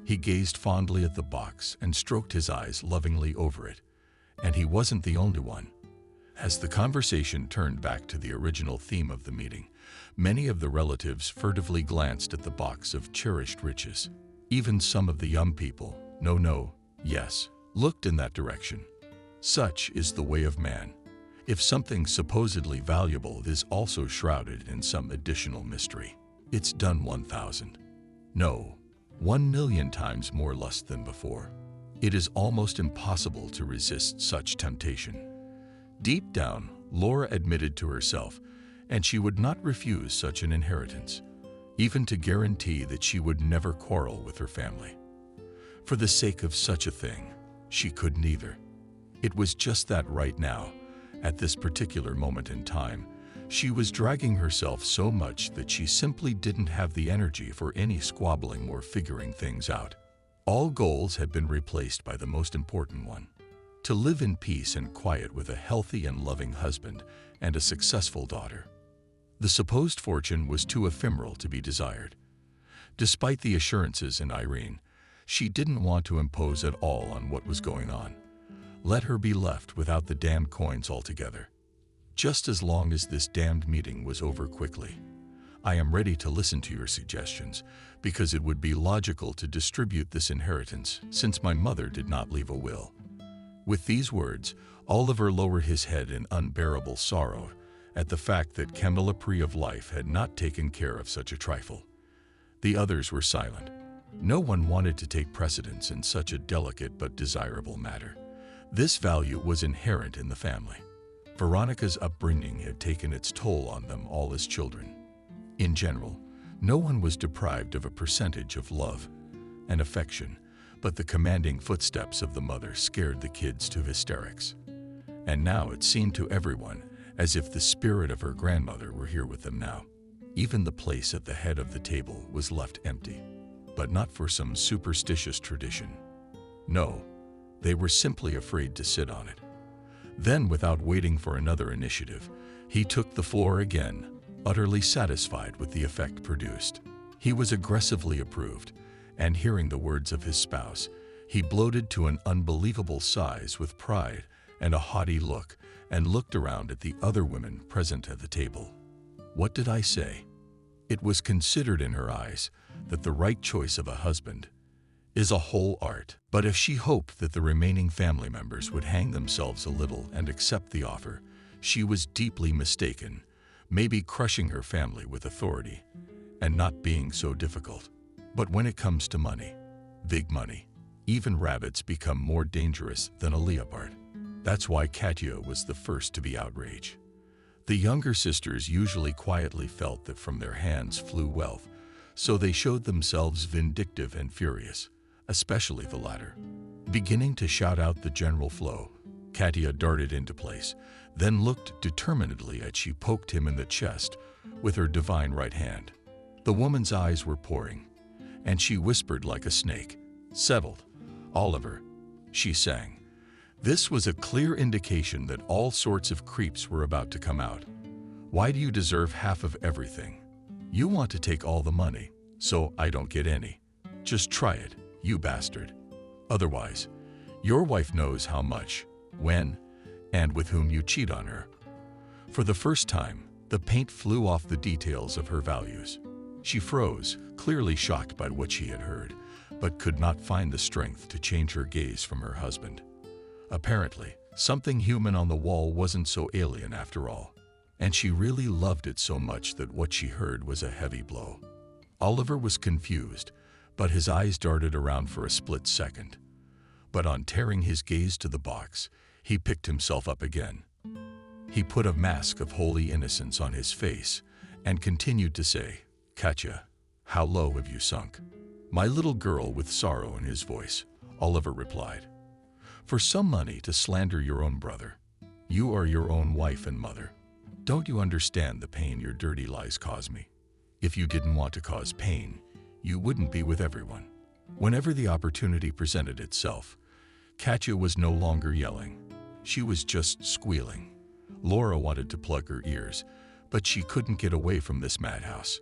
He gazed fondly at the box and stroked his eyes lovingly over it. And he wasn't the only one. As the conversation turned back to the original theme of the meeting, many of the relatives furtively glanced at the box of cherished riches. Even some of the young people, no, yes, looked in that direction. Such is the way of man. If something supposedly valuable is also shrouded in some additional mystery, it's done 1,000. No, 1,000,000 times more lust than before. It is almost impossible to resist such temptation. Deep down, Laura admitted to herself, and she would not refuse such an inheritance, even to guarantee that she would never quarrel with her family. For the sake of such a thing, she could neither. It was just that right now, at this particular moment in time, she was dragging herself so much that she simply didn't have the energy for any squabbling or figuring things out. All goals had been replaced by the most important one: to live in peace and quiet with a healthy and loving husband and a successful daughter. The supposed fortune was too ephemeral to be desired. Despite the assurances in Irene, she didn't want to impose at all on what was going on. Let her be left without the damned coins altogether. Just as long as this damned meeting was over quickly. I am ready to listen to your suggestions, because it would be logical to distribute this inheritance since my mother did not leave a will. With these words, Oliver lowered his head in unbearable sorrow at the fact that Camilla of Life had not taken care of such a trifle. The others were silent. No one wanted to take precedence in such a delicate but desirable matter. This value was inherent in the family. Veronica's upbringing had taken its toll on them all as children. In general, no one was deprived of a percentage of love and affection, but the commanding footsteps of the mother scared the kids to hysterics. And now it seemed to everyone as if the spirit of her grandmother were here with them now. Even the place at the head of the table was left empty, but not for some superstitious tradition. No, they were simply afraid to sit on it. Then, without waiting for another initiative, he took the floor again, utterly satisfied with the effect produced. He was aggressively approved, and hearing the words of his spouse, he bloated to an unbelievable size with pride and a haughty look, and looked around at the other women present at the table. What did I say? It was considered in her eyes that the right choice of a husband is a whole art. But if she hoped that the remaining family members would hang themselves a little and accept the offer, she was deeply mistaken, maybe crushing her family with authority and not being so difficult. But when it comes to money, big money, even rabbits become more dangerous than a leopard. That's why Katya was the first to be outraged. The younger sisters usually quietly felt that from their hands flew wealth, so they showed themselves vindictive and furious, especially the latter. Beginning to shout out the general flow, Katya darted into place, then looked determinedly as she poked him in the chest with her divine right hand. The woman's eyes were pouring, and she whispered like a snake, "Settled, Oliver," she sang. This was a clear indication that all sorts of creeps were about to come out. Why do you deserve half of everything? You want to take all the money, so I don't get any. Just try it, you bastard. Otherwise, your wife knows how much, when, and with whom you cheat on her. For the first time, the paint flew off the details of her values. She froze, clearly shocked by what she had heard, but could not find the strength to change her gaze from her husband. Apparently, something human on the wall wasn't so alien after all, and she really loved it so much that what she heard was a heavy blow. Oliver was confused, but his eyes darted around for a split second. But on tearing his gaze to the box, he picked himself up again. He put a mask of holy innocence on his face and continued to say, "Katya, how low have you sunk?" "My little girl," with sorrow in his voice, Oliver replied. "For some money to slander your own brother. You are your own wife and mother. Don't you understand the pain your dirty lies cause me? If you didn't want to cause pain, you wouldn't be with everyone." Whenever the opportunity presented itself, Katya was no longer yelling. She was just squealing. Laura wanted to plug her ears, but she couldn't get away from this madhouse.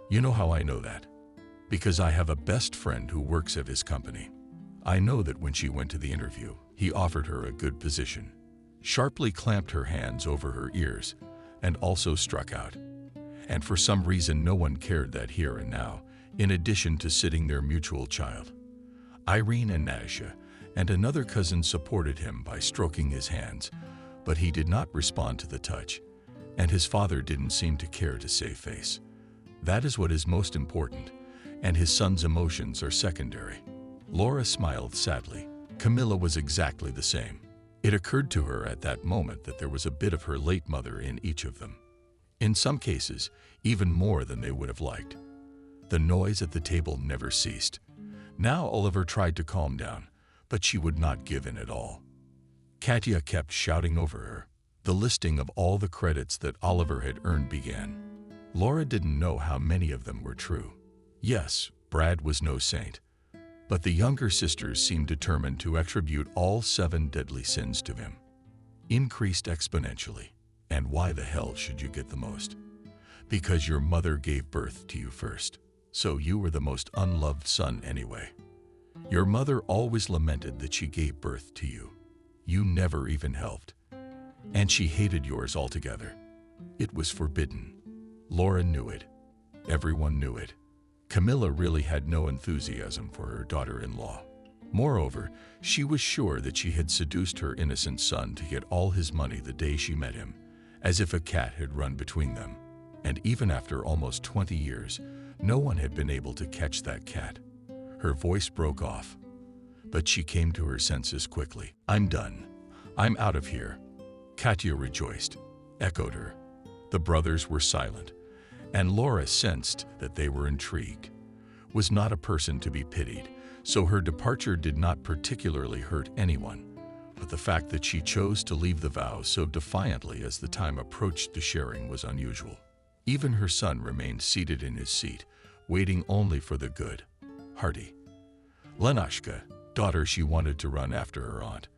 You know how I know that? Because I have a best friend who works at his company. I know that when she went to the interview, he offered her a good position, sharply clamped her hands over her ears, and also struck out. And for some reason no one cared that here and now, in addition to sitting their mutual child. Irene and Nasha and another cousin supported him by stroking his hands, but he did not respond to the touch, and his father didn't seem to care to save face. That is what is most important, and his son's emotions are secondary. Laura smiled sadly. Camilla was exactly the same. It occurred to her at that moment that there was a bit of her late mother in each of them. In some cases, even more than they would have liked. The noise at the table never ceased. Now Oliver tried to calm down, but she would not give in at all. Katya kept shouting over her. The listing of all the credits that Oliver had earned began. Laura didn't know how many of them were true. Yes, Brad was no saint. But the younger sisters seemed determined to attribute all 7 deadly sins to him. Increased exponentially. And why the hell should you get the most? Because your mother gave birth to you first, so you were the most unloved son anyway. Your mother always lamented that she gave birth to you. You never even helped. And she hated yours altogether. It was forbidden. Laura knew it. Everyone knew it. Camilla really had no enthusiasm for her daughter-in-law. Moreover, she was sure that she had seduced her innocent son to get all his money the day she met him, as if a cat had run between them. And even after almost 20 years, no one had been able to catch that cat. Her voice broke off, but she came to her senses quickly. I'm done. I'm out of here. Katya rejoiced, echoed her. The brothers were silent, and Laura sensed that they were intrigued. Was not a person to be pitied, so her departure did not particularly hurt anyone. But the fact that she chose to leave the vow so defiantly as the time approached the sharing was unusual. Even her son remained seated in his seat, waiting only for the good, hearty Lenashka, daughter. She wanted to run after her aunt,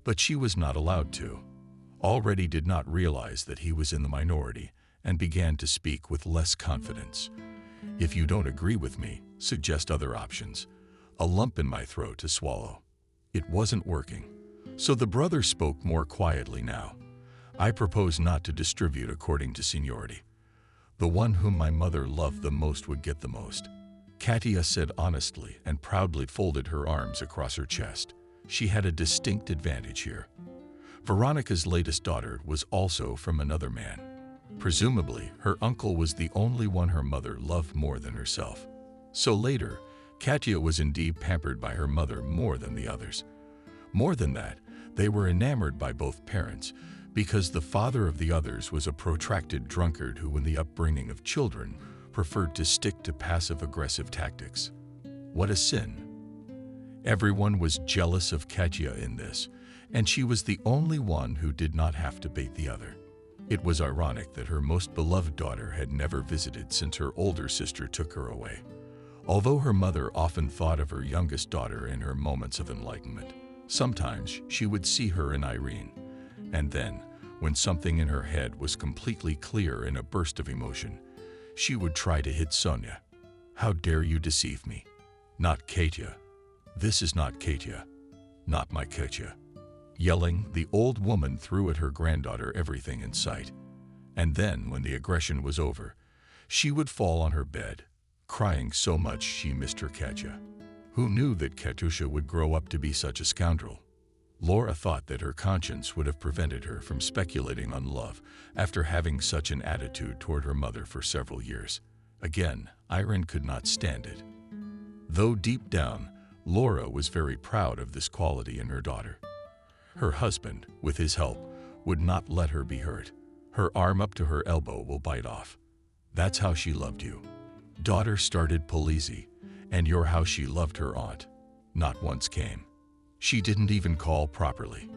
but she was not allowed to. Already did not realize that he was in the minority and began to speak with less confidence. If you don't agree with me, suggest other options. A lump in my throat to swallow. It wasn't working. So the brother spoke more quietly now. I propose not to distribute according to seniority. The one whom my mother loved the most would get the most. Katya said honestly and proudly folded her arms across her chest. She had a distinct advantage here. Veronica's latest daughter was also from another man. Presumably, her uncle was the only one her mother loved more than herself. So later, Katya was indeed pampered by her mother more than the others. More than that, they were enamored by both parents, because the father of the others was a protracted drunkard who, in the upbringing of children, preferred to stick to passive-aggressive tactics. What a sin! Everyone was jealous of Katya in this, and she was the only one who did not have to bait the other. It was ironic that her most beloved daughter had never visited since her older sister took her away. Although her mother often thought of her youngest daughter in her moments of enlightenment, sometimes she would see her in Irene, and then, when something in her head was completely clear in a burst of emotion, she would try to hit Sonia. How dare you deceive me? Not Katya. This is not Katya. Not my Katya. Yelling, the old woman threw at her granddaughter everything in sight. And then, when the aggression was over, she would fall on her bed, crying so much she missed her Katya. Who knew that Katusha would grow up to be such a scoundrel? Laura thought that her conscience would have prevented her from speculating on love after having such an attitude toward her mother for several years. Again, Irene could not stand it. Though deep down, Laura was very proud of this quality in her daughter. Her husband, with his help, would not let her be hurt. Her arm up to her elbow will bite off. That's how she loved you. Daughter started Polizzi, and you're how she loved her aunt. Not once came. She didn't even call properly.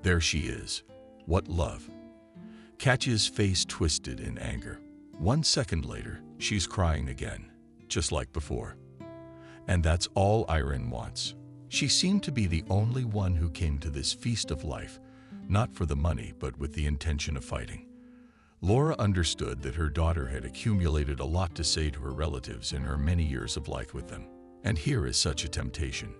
There she is. What love. Katya's face twisted in anger. 1 second later, she's crying again, just like before. And that's all Irene wants. She seemed to be the only one who came to this feast of life, not for the money but with the intention of fighting. Laura understood that her daughter had accumulated a lot to say to her relatives in her many years of life with them. And here is such a temptation.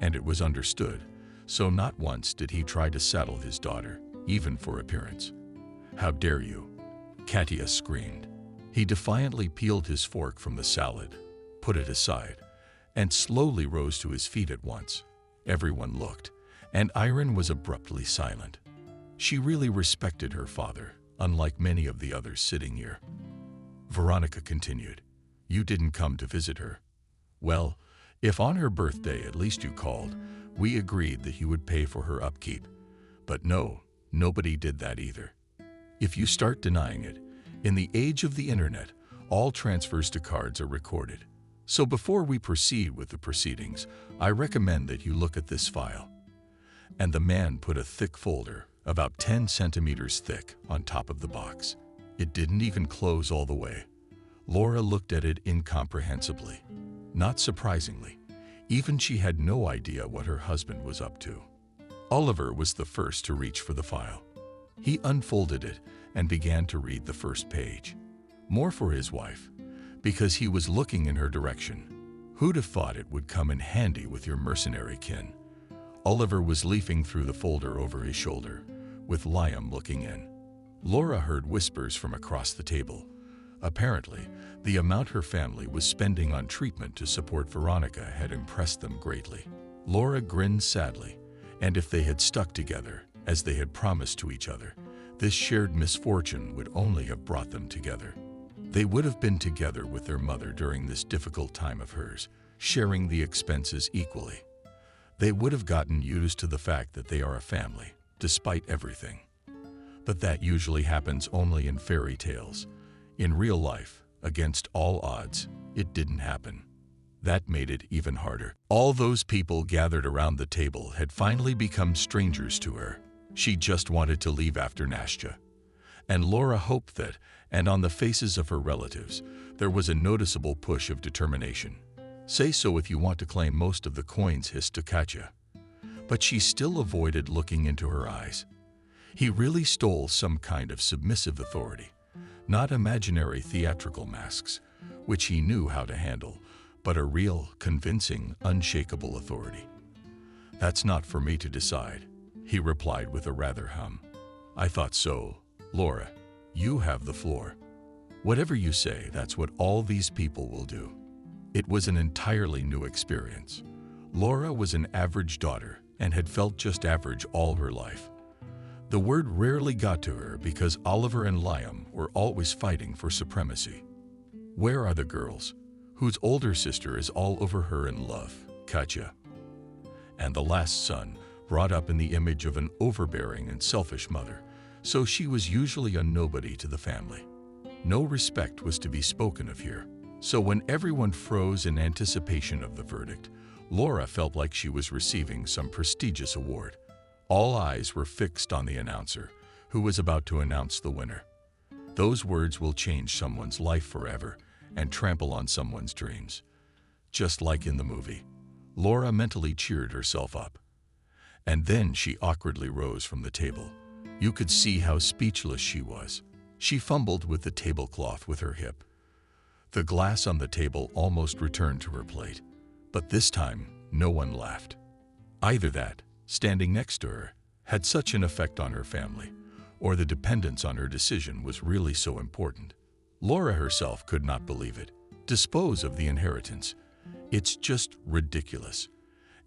And it was understood, so not once did he try to saddle his daughter, even for appearance. How dare you? Katya screamed. He defiantly peeled his fork from the salad, put it aside, and slowly rose to his feet at once. Everyone looked, and Irene was abruptly silent. She really respected her father, unlike many of the others sitting here. Veronica continued, "You didn't come to visit her. Well, if on her birthday at least you called, we agreed that you would pay for her upkeep. But no, nobody did that either. If you start denying it, in the age of the internet, all transfers to cards are recorded. So before we proceed with the proceedings, I recommend that you look at this file." And the man put a thick folder, about 10 centimeters thick, on top of the box. It didn't even close all the way. Laura looked at it incomprehensibly. Not surprisingly, even she had no idea what her husband was up to. Oliver was the first to reach for the file. He unfolded it and began to read the first page. more for his wife, because he was looking in her direction. Who'd have thought it would come in handy with your mercenary kin? Oliver was leafing through the folder over his shoulder, with Liam looking in. Laura heard whispers from across the table. Apparently, the amount her family was spending on treatment to support Veronica had impressed them greatly. Laura grinned sadly, and if they had stuck together, as they had promised to each other, this shared misfortune would only have brought them together. They would have been together with their mother during this difficult time of hers, sharing the expenses equally. They would have gotten used to the fact that they are a family, despite everything. But that usually happens only in fairy tales. In real life, against all odds, it didn't happen. That made it even harder. All those people gathered around the table had finally become strangers to her. She just wanted to leave after Nastya. And Laura hoped that, and on the faces of her relatives, there was a noticeable push of determination. Say so if you want to claim most of the coins, hissed Katya. But she still avoided looking into her eyes. He really stole some kind of submissive authority, not imaginary theatrical masks, which he knew how to handle, but a real, convincing, unshakable authority. That's not for me to decide, he replied with a rather hum. I thought so, Laura. You have the floor. Whatever you say, that's what all these people will do. It was an entirely new experience. Laura was an average daughter and had felt just average all her life. The word rarely got to her because Oliver and Liam were always fighting for supremacy. Where are the girls, whose older sister is all over her in love, Katya? And the last son, brought up in the image of an overbearing and selfish mother, so she was usually a nobody to the family. No respect was to be spoken of here. So when everyone froze in anticipation of the verdict, Laura felt like she was receiving some prestigious award. All eyes were fixed on the announcer, who was about to announce the winner. Those words will change someone's life forever and trample on someone's dreams. Just like in the movie, Laura mentally cheered herself up. And then she awkwardly rose from the table. You could see how speechless she was. She fumbled with the tablecloth with her hip. The glass on the table almost returned to her plate, but this time no one laughed. Either that, standing next to her, had such an effect on her family, or the dependence on her decision was really so important. Laura herself could not believe it. Dispose of the inheritance. It's just ridiculous.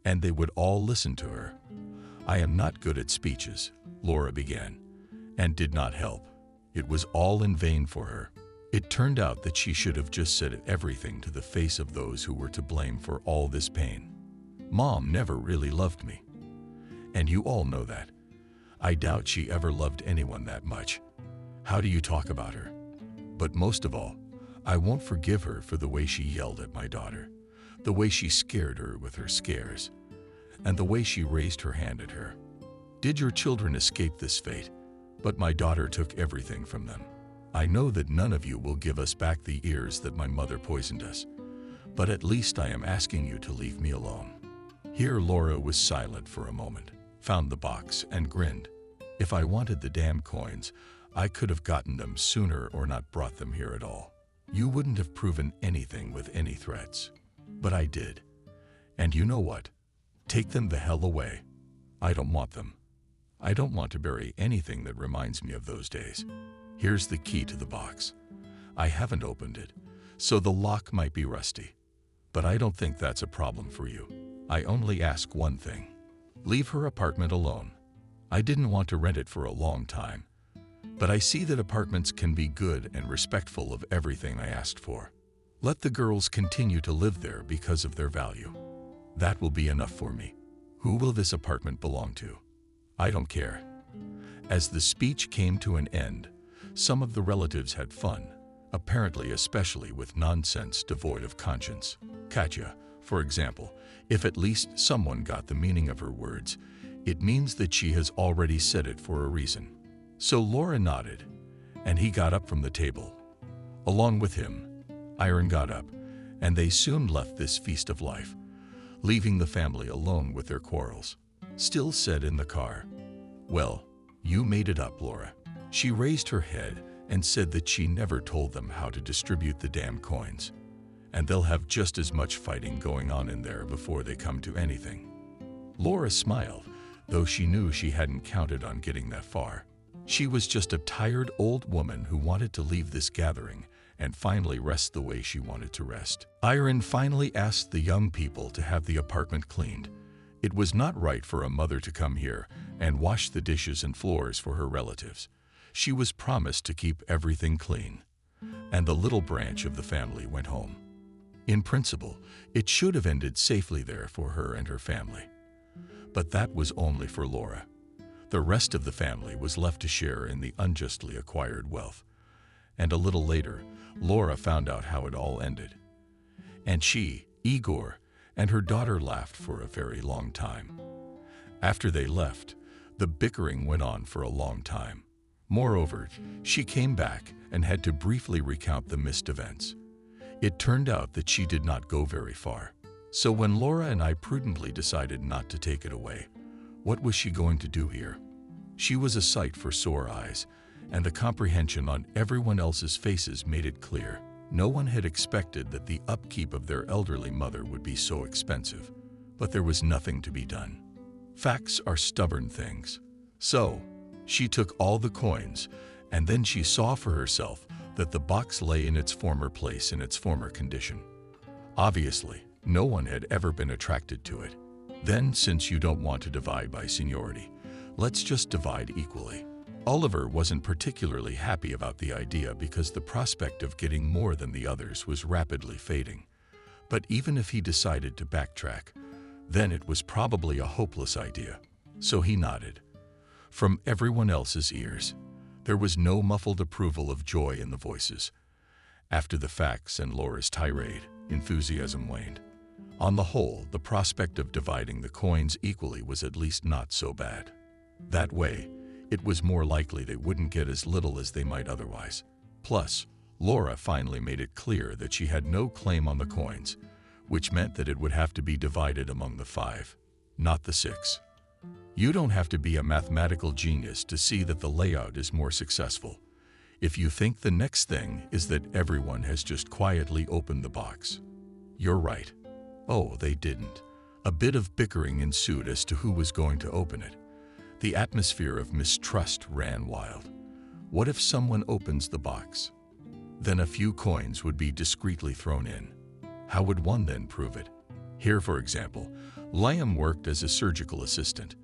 And they would all listen to her. I am not good at speeches, Laura began, and did not help. It was all in vain for her. It turned out that she should have just said everything to the face of those who were to blame for all this pain. Mom never really loved me. And you all know that. I doubt she ever loved anyone that much. How do you talk about her? But most of all, I won't forgive her for the way she yelled at my daughter, the way she scared her with her scares, and the way she raised her hand at her. Did your children escape this fate? But my daughter took everything from them. I know that none of you will give us back the ears that my mother poisoned us, but at least I am asking you to leave me alone. Here Laura was silent for a moment, found the box, and grinned. If I wanted the damn coins, I could have gotten them sooner or not brought them here at all. You wouldn't have proven anything with any threats. But I did. And you know what? Take them the hell away. I don't want them. I don't want to bury anything that reminds me of those days. Here's the key to the box. I haven't opened it, so the lock might be rusty. But I don't think that's a problem for you. I only ask one thing. Leave her apartment alone. I didn't want to rent it for a long time, but I see that apartments can be good and respectful of everything I asked for. Let the girls continue to live there because of their value. That will be enough for me. Who will this apartment belong to? I don't care. As the speech came to an end, some of the relatives had fun, apparently especially with nonsense devoid of conscience. Katya, for example, if at least someone got the meaning of her words, it means that she has already said it for a reason. So Laura nodded, and he got up from the table. Along with him, Iron got up, and they soon left this feast of life, leaving the family alone with their quarrels. Still said in the car, "Well, you made it up, Laura." She raised her head and said that she never told them how to distribute the damn coins, and they'll have just as much fighting going on in there before they come to anything. Laura smiled, though she knew she hadn't counted on getting that far. She was just a tired old woman who wanted to leave this gathering and finally rest the way she wanted to rest. Irene finally asked the young people to have the apartment cleaned. It was not right for a mother to come here and wash the dishes and floors for her relatives. She was promised to keep everything clean, and the little branch of the family went home. In principle, it should have ended safely there for her and her family. But that was only for Laura. The rest of the family was left to share in the unjustly acquired wealth. And a little later, Laura found out how it all ended. And she, Igor, and her daughter laughed for a very long time. After they left, the bickering went on for a long time. Moreover, she came back and had to briefly recount the missed events. It turned out that she did not go very far. So when Laura and I prudently decided not to take it away, what was she going to do here? She was a sight for sore eyes, and the comprehension on everyone else's faces made it clear. No one had expected that the upkeep of their elderly mother would be so expensive, but there was nothing to be done. Facts are stubborn things. So, she took all the coins, and then she saw for herself that the box lay in its former place in its former condition. Obviously, no one had ever been attracted to it. Then, since you don't want to divide by seniority, let's just divide equally. Oliver wasn't particularly happy about the idea because the prospect of getting more than the others was rapidly fading. But even if he decided to backtrack, then it was probably a hopeless idea. So he nodded. From everyone else's ears, there was no muffled approval of joy in the voices. After the facts and Laura's tirade, enthusiasm waned. On the whole, the prospect of dividing the coins equally was at least not so bad. That way, it was more likely they wouldn't get as little as they might otherwise. Plus, Laura finally made it clear that she had no claim on the coins, which meant that it would have to be divided among the 5, not the 6. You don't have to be a mathematical genius to see that the layout is more successful. If you think the next thing is that everyone has just quietly opened the box. You're right. Oh, they didn't. A bit of bickering ensued as to who was going to open it. The atmosphere of mistrust ran wild. What if someone opens the box? Then a few coins would be discreetly thrown in. How would one then prove it? Here, for example, Liam worked as a surgical assistant.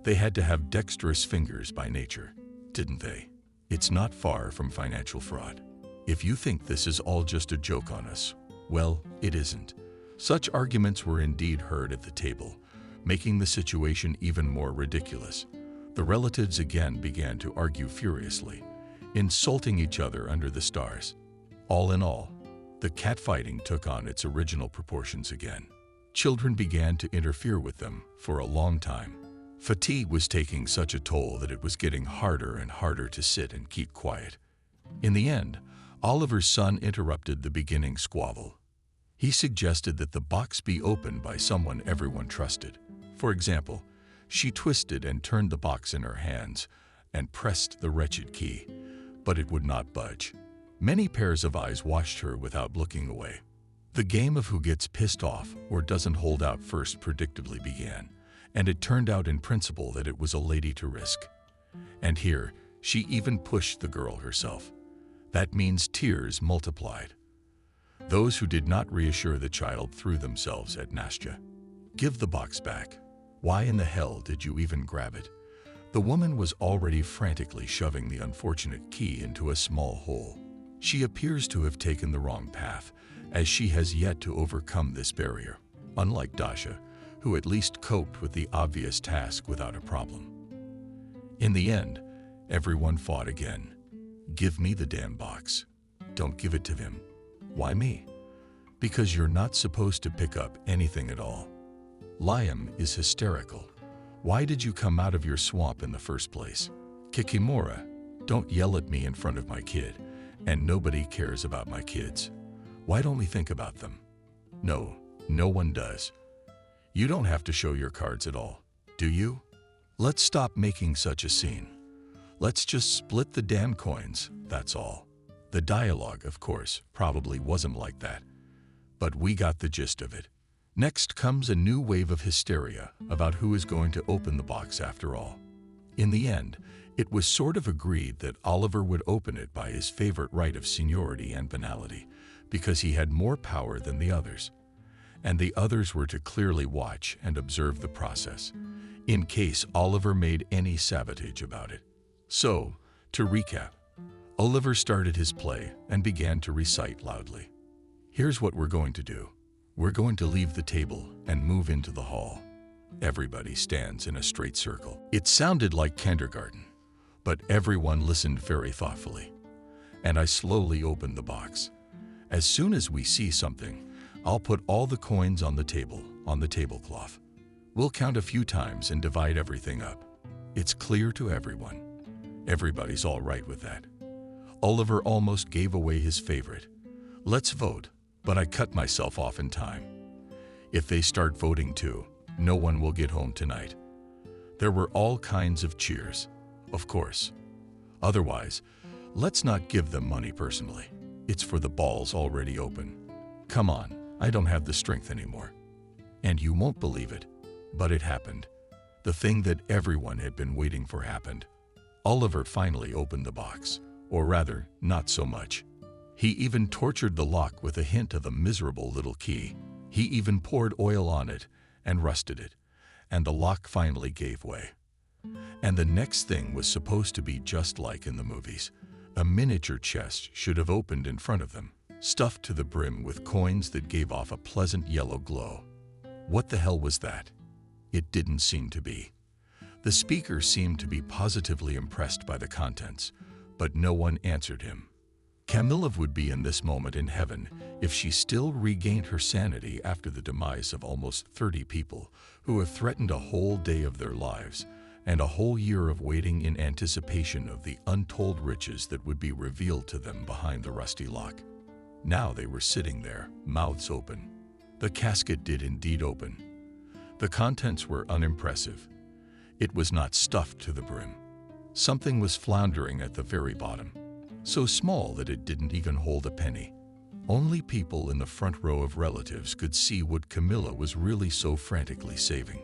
They had to have dexterous fingers by nature, didn't they? It's not far from financial fraud. If you think this is all just a joke on us, well, it isn't. Such arguments were indeed heard at the table, making the situation even more ridiculous. The relatives again began to argue furiously, insulting each other under the stars. All in all, the catfighting took on its original proportions again. Children began to interfere with them for a long time. Fatigue was taking such a toll that it was getting harder and harder to sit and keep quiet. In the end, Oliver's son interrupted the beginning squabble. He suggested that the box be opened by someone everyone trusted. For example, she twisted and turned the box in her hands and pressed the wretched key, but it would not budge. Many pairs of eyes watched her without looking away. The game of who gets pissed off or doesn't hold out first predictably began, and it turned out in principle that it was a lady to risk. And here, she even pushed the girl herself. That means tears multiplied. Those who did not reassure the child threw themselves at Nastya. Give the box back. Why in the hell did you even grab it? The woman was already frantically shoving the unfortunate key into a small hole. She appears to have taken the wrong path, as she has yet to overcome this barrier, unlike Dasha, who at least coped with the obvious task without a problem. In the end, everyone fought again. Give me the damn box. Don't give it to him. Why me? Because you're not supposed to pick up anything at all. Liam is hysterical. Why did you come out of your swamp in the first place? Kikimora, don't yell at me in front of my kid, and nobody cares about my kids. Why don't we think about them? No, no one does. You don't have to show your cards at all, do you? Let's stop making such a scene. Let's just split the damn coins, that's all. The dialogue, of course, probably wasn't like that, but we got the gist of it. Next comes a new wave of hysteria about who is going to open the box after all. In the end, it was sort of agreed that Oliver would open it by his favorite right of seniority and banality, because he had more power than the others. And the others were to clearly watch and observe the process, in case Oliver made any sabotage about it. So, to recap, Oliver started his play and began to recite loudly. Here's what we're going to do. We're going to leave the table and move into the hall. Everybody stands in a straight circle. It sounded like kindergarten, but everyone listened very thoughtfully. And I slowly opened the box. As soon as we see something, I'll put all the coins on the table, on the tablecloth. We'll count a few times and divide everything up. It's clear to everyone. Everybody's all right with that. Oliver almost gave away his favorite. Let's vote, but I cut myself off in time. If they start voting too, no one will get home tonight. There were all kinds of cheers, of course. Otherwise, let's not give them money personally. It's for the balls already open. Come on, I don't have the strength anymore. And you won't believe it, but it happened. The thing that everyone had been waiting for happened. Oliver finally opened the box, or rather, not so much. He even tortured the lock with a hint of a miserable little key. He even poured oil on it and rusted it, and the lock finally gave way. And the next thing was supposed to be just like in the movies. A miniature chest should have opened in front of them, stuffed to the brim with coins that gave off a pleasant yellow glow. What the hell was that? It didn't seem to be. The speaker seemed to be positively impressed by the contents, but no one answered him. Camilla would be in this moment in heaven if she still regained her sanity after the demise of almost 30 people who have threatened a whole day of their lives and a whole year of waiting in anticipation of the untold riches that would be revealed to them behind the rusty lock. Now they were sitting there, mouths open. The casket did indeed open. The contents were unimpressive. It was not stuffed to the brim. Something was floundering at the very bottom, so small that it didn't even hold a penny. Only people in the front row of relatives could see what Camilla was really so frantically saving.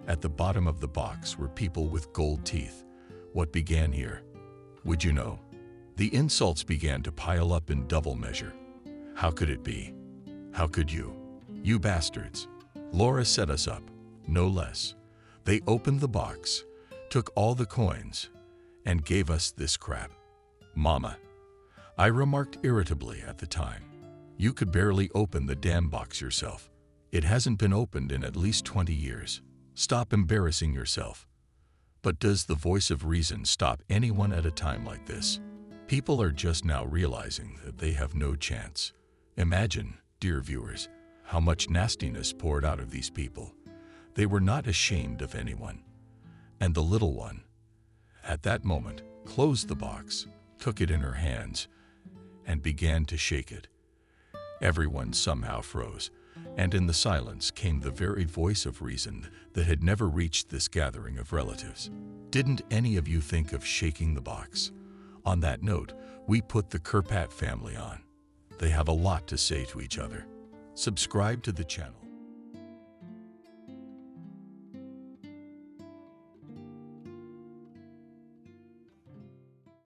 At the bottom of the box were people with gold teeth. What began here? Would you know? The insults began to pile up in double measure. How could it be? How could you? You bastards. Laura set us up, no less. They opened the box, took all the coins, and gave us this crap. Mama, I remarked irritably at the time. You could barely open the damn box yourself. It hasn't been opened in at least 20 years. Stop embarrassing yourself. But does the voice of reason stop anyone at a time like this? People are just now realizing that they have no chance. Imagine, dear viewers, how much nastiness poured out of these people. They were not ashamed of anyone. And the little one, at that moment, closed the box, took it in her hands, and began to shake it. Everyone somehow froze, and in the silence came the very voice of reason that had never reached this gathering of relatives. Didn't any of you think of shaking the box? On that note, we put the Kirpat family on. They have a lot to say to each other. Subscribe to the channel.